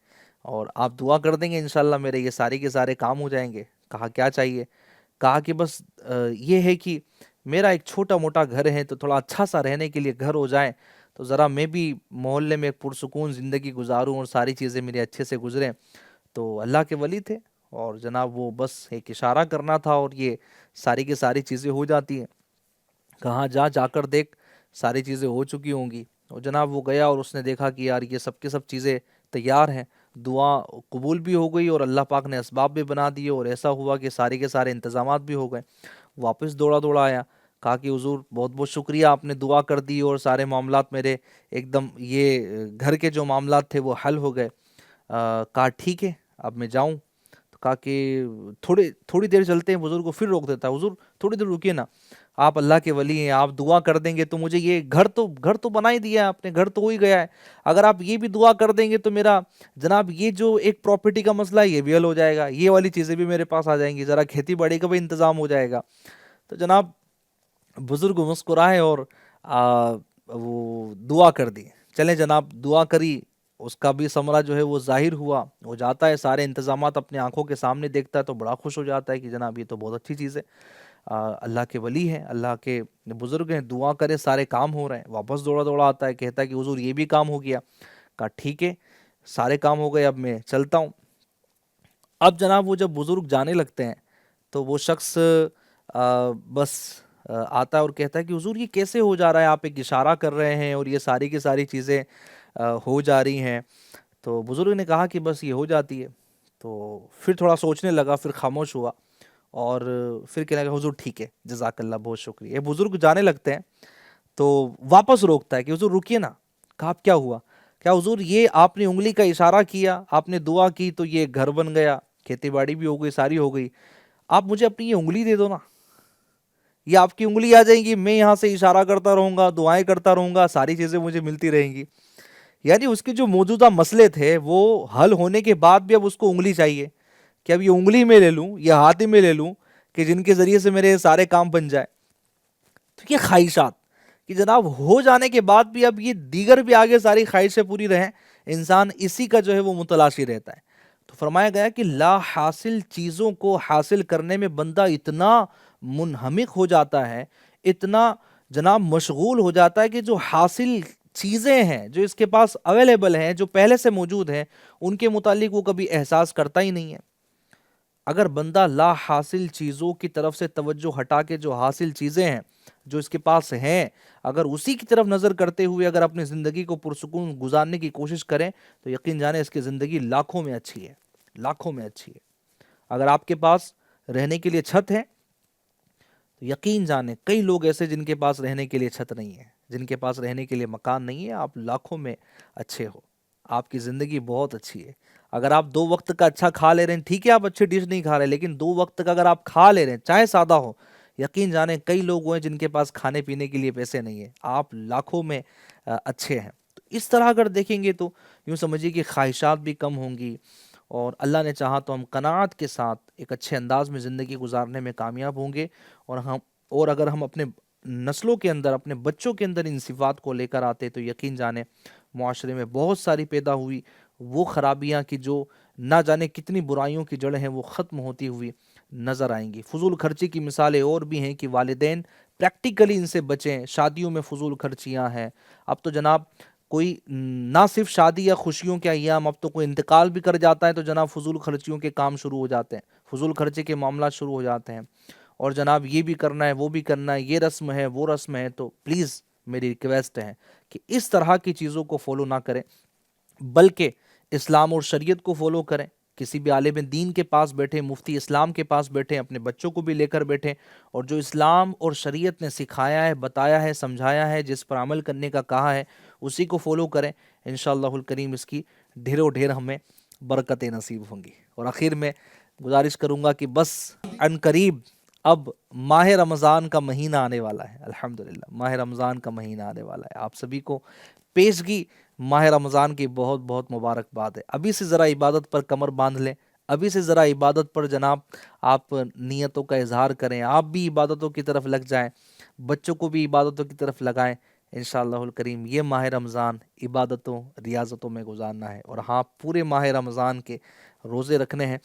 اور آپ دعا کر دیں گے انشاءاللہ میرے یہ سارے کے سارے کام ہو جائیں گے۔ کہا کیا چاہیے؟ کہا کہ بس یہ ہے کہ میرا ایک چھوٹا موٹا گھر ہے تو تھوڑا اچھا سا رہنے کے لیے گھر ہو جائے تو ذرا میں بھی محلے میں ایک پرسکون زندگی گزاروں اور ساری چیزیں میرے اچھے سے گزریں۔ تو اللہ کے ولی تھے اور جناب وہ بس ایک اشارہ کرنا تھا اور یہ ساری کی ساری چیزیں ہو جاتی ہیں۔ کہاں جا کر دیکھ ساری چیزیں ہو چکی ہوں گی۔ اور جناب وہ گیا اور اس نے دیکھا کہ یار یہ سب کے سب چیزیں تیار ہیں، دعا قبول بھی ہو گئی اور اللہ پاک نے اسباب بھی بنا دیے اور ایسا ہوا کہ سارے کے سارے انتظامات بھی ہو گئے۔ واپس دوڑا آیا، کہا کہ حضور بہت بہت شکریہ، آپ نے دعا کر دی اور سارے معاملات میرے ایک دم یہ گھر کے جو معاملات تھے وہ حل ہو گئے۔ کہا ٹھیک ہے اب میں جاؤں؟ تو کہا کہ تھوڑی دیر چلتے ہیں۔ بزرگ کو پھر روک دیتا ہے، حضور تھوڑی دیر رکیے نا، آپ اللہ کے ولی ہیں، آپ دعا کر دیں گے تو مجھے یہ گھر تو بنا ہی دیا ہے آپ نے، گھر تو ہو ہی گیا ہے، اگر آپ یہ بھی دعا کر دیں گے تو میرا جناب یہ جو ایک پراپرٹی کا مسئلہ ہے یہ بھی حل ہو جائے گا، یہ والی چیزیں بھی میرے پاس آ جائیں گی، ذرا کھیتی باڑی کا بھی انتظام ہو جائے گا۔ تو جناب بزرگ مسکرائے اور وہ دعا کر دی. چلیں جناب, دعا کری, اس کا بھی ثمرہ جو ہے وہ ظاہر ہوا. وہ جاتا ہے, سارے انتظامات اپنے آنکھوں کے سامنے دیکھتا ہے تو بڑا خوش ہو جاتا ہے کہ جناب یہ تو بہت اچھی چیز ہے, اللہ کے ولی ہیں, اللہ کے بزرگ ہیں, دعا کرے سارے کام ہو رہے ہیں. واپس دوڑا دوڑا آتا ہے, کہتا ہے کہ حضور یہ بھی کام ہو گیا. کہا ٹھیک ہے, سارے کام ہو گئے, اب میں چلتا ہوں. اب جناب وہ جب بزرگ جانے لگتے ہیں تو وہ شخص بس آتا ہے اور کہتا ہے کہ حضور یہ کیسے ہو جا رہا ہے, آپ ایک اشارہ کر رہے ہیں اور یہ ساری کی ساری چیزیں ہو جا رہی ہیں. تو بزرگ نے کہا کہ بس یہ ہو جاتی ہے. تو پھر تھوڑا سوچنے لگا, پھر خاموش ہوا اور پھر کہنے لگا حضور ٹھیک ہے, جزاک اللہ, بہت شکریہ. یہ بزرگ جانے لگتے ہیں تو واپس روکتا ہے کہ حضور رکیے نا. کہا اب کیا ہوا؟ کیا حضور یہ آپ نے انگلی کا اشارہ کیا, آپ نے دعا کی تو یہ گھر بن گیا, کھیتی باڑی بھی ہو گئی, ساری ہو گئی. آپ مجھے اپنی یہ انگلی دے دو نا, یہ آپ کی انگلی آ جائیں گی, میں یہاں سے اشارہ کرتا رہوں گا, دعائیں کرتا رہوں گا, ساری چیزیں مجھے ملتی رہیں گی. یعنی اس کے جو موجودہ مسئلے تھے وہ حل ہونے کے بعد بھی اب اس کو انگلی چاہیے کہ اب یہ انگلی میں لے لوں, یہ ہاتھ میں لے لوں کہ جن کے ذریعے سے میرے سارے کام بن جائے. تو یہ خواہشات کہ جناب ہو جانے کے بعد بھی اب یہ دیگر بھی آگے ساری خواہشیں پوری رہیں, انسان اسی کا جو ہے وہ متلاشی رہتا ہے. تو فرمایا گیا کہ لا حاصل چیزوں کو حاصل کرنے میں بندہ اتنا منہمک ہو جاتا ہے, اتنا جناب مشغول ہو جاتا ہے کہ جو حاصل چیزیں ہیں, جو اس کے پاس اویلیبل ہیں, جو پہلے سے موجود ہیں, ان کے متعلق وہ کبھی احساس کرتا ہی نہیں ہے. اگر بندہ لا حاصل چیزوں کی طرف سے توجہ ہٹا کے جو حاصل چیزیں ہیں جو اس کے پاس ہیں, اگر اسی کی طرف نظر کرتے ہوئے اگر اپنی زندگی کو پرسکون گزارنے کی کوشش کریں تو یقین جانیں اس کی زندگی لاکھوں میں اچھی ہے, لاکھوں میں اچھی ہے. اگر آپ کے پاس رہنے کے لیے چھت ہے تو یقین جانیں کئی لوگ ایسے جن کے پاس رہنے کے لیے چھت نہیں ہے, جن کے پاس رہنے کے لیے مکان نہیں ہے. آپ لاکھوں میں اچھے ہو, آپ کی زندگی بہت اچھی ہے. اگر آپ 2 وقت کا اچھا کھا لے رہے ہیں, ٹھیک ہے آپ اچھی ڈش نہیں کھا رہے, لیکن 2 وقت کا اگر آپ کھا لے رہے ہیں چاہے سادہ ہو, یقین جانیں کئی لوگ ہیں جن کے پاس کھانے پینے کے لیے پیسے نہیں ہیں. آپ لاکھوں میں اچھے ہیں. تو اس طرح اگر دیکھیں گے تو یوں سمجھیے کہ خواہشات بھی کم ہوں گی, اور اللہ نے چاہا تو ہم قناعت کے ساتھ ایک اچھے انداز میں زندگی گزارنے میں کامیاب ہوں گے. اور اگر ہم اپنے نسلوں کے اندر, اپنے بچوں کے اندر ان صفات کو لے کر آتے تو یقین جانیں معاشرے میں بہت ساری پیدا ہوئی وہ خرابیاں کہ جو نہ جانے کتنی برائیوں کی جڑیں ہیں وہ ختم ہوتی ہوئی نظر آئیں گی. فضول خرچی کی مثالیں اور بھی ہیں کہ والدین پریکٹیکلی ان سے بچیں. شادیوں میں فضول خرچیاں ہیں. اب تو جناب کوئی نہ صرف شادی یا خوشیوں کے ایام, اب تو کوئی انتقال بھی کر جاتا ہے تو جناب فضول خرچیوں کے کام شروع ہو جاتے ہیں, فضول خرچے کے معاملات شروع ہو جاتے ہیں. اور جناب یہ بھی کرنا ہے, وہ بھی کرنا ہے, یہ رسم ہے, وہ رسم ہے. تو پلیز میری ریکویسٹ ہے کہ اس طرح کی چیزوں کو فالو نہ کریں, بلکہ اسلام اور شریعت کو فالو کریں. کسی بھی عالم دین کے پاس بیٹھیں, مفتی اسلام کے پاس بیٹھیں, اپنے بچوں کو بھی لے کر بیٹھیں, اور جو اسلام اور شریعت نے سکھایا ہے, بتایا ہے, سمجھایا ہے, جس پر عمل کرنے کا کہا ہے اسی کو فالو کریں. انشاءاللہ الکریم اس کی ڈھیروں ڈھیر ہمیں برکتیں نصیب ہوں گی. اور آخر میں گزارش کروں گا کہ بس ان قریب اب ماہ رمضان کا مہینہ آنے والا ہے. الحمدللہ ماہ رمضان کا مہینہ آنے والا ہے. آپ سبھی کو پیشگی ماہ رمضان کی بہت بہت مبارکباد ہے. ابھی سے ذرا عبادت پر کمر باندھ لیں, ابھی سے ذرا عبادت پر جناب آپ نیتوں کا اظہار کریں, آپ بھی عبادتوں کی طرف لگ جائیں, بچوں کو بھی عبادتوں کی طرف لگائیں. انشاءاللہ الکریم یہ ماہ رمضان عبادتوں ریاضتوں میں گزارنا ہے. اور ہاں, پورے ماہ رمضان کے روزے رکھنے ہیں.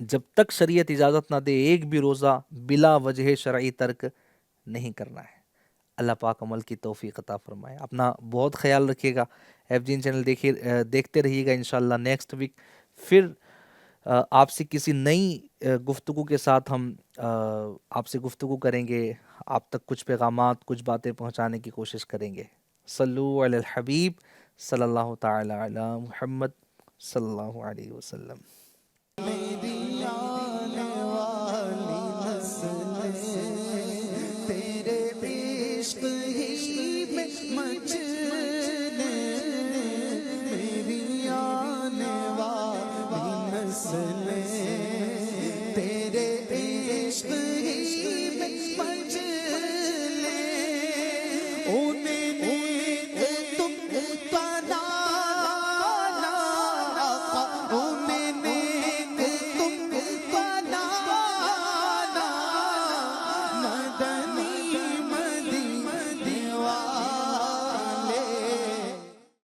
جب تک شریعت اجازت نہ دے ایک بھی روزہ بلا وجہ شرعی ترک نہیں کرنا ہے. اللہ پاک عمل کی توفیق عطا فرمائے. اپنا بہت خیال رکھیے گا. ایف جین چینل دیکھتے رہیے گا. انشاءاللہ نیکسٹ ویک پھر آپ سے کسی نئی گفتگو کے ساتھ ہم آپ سے گفتگو کریں گے. آپ تک کچھ پیغامات, کچھ باتیں پہنچانے کی کوشش کریں گے. صلو علی الحبیب صلی اللہ تعالی علی محمد صلی اللہ علیہ وسلم.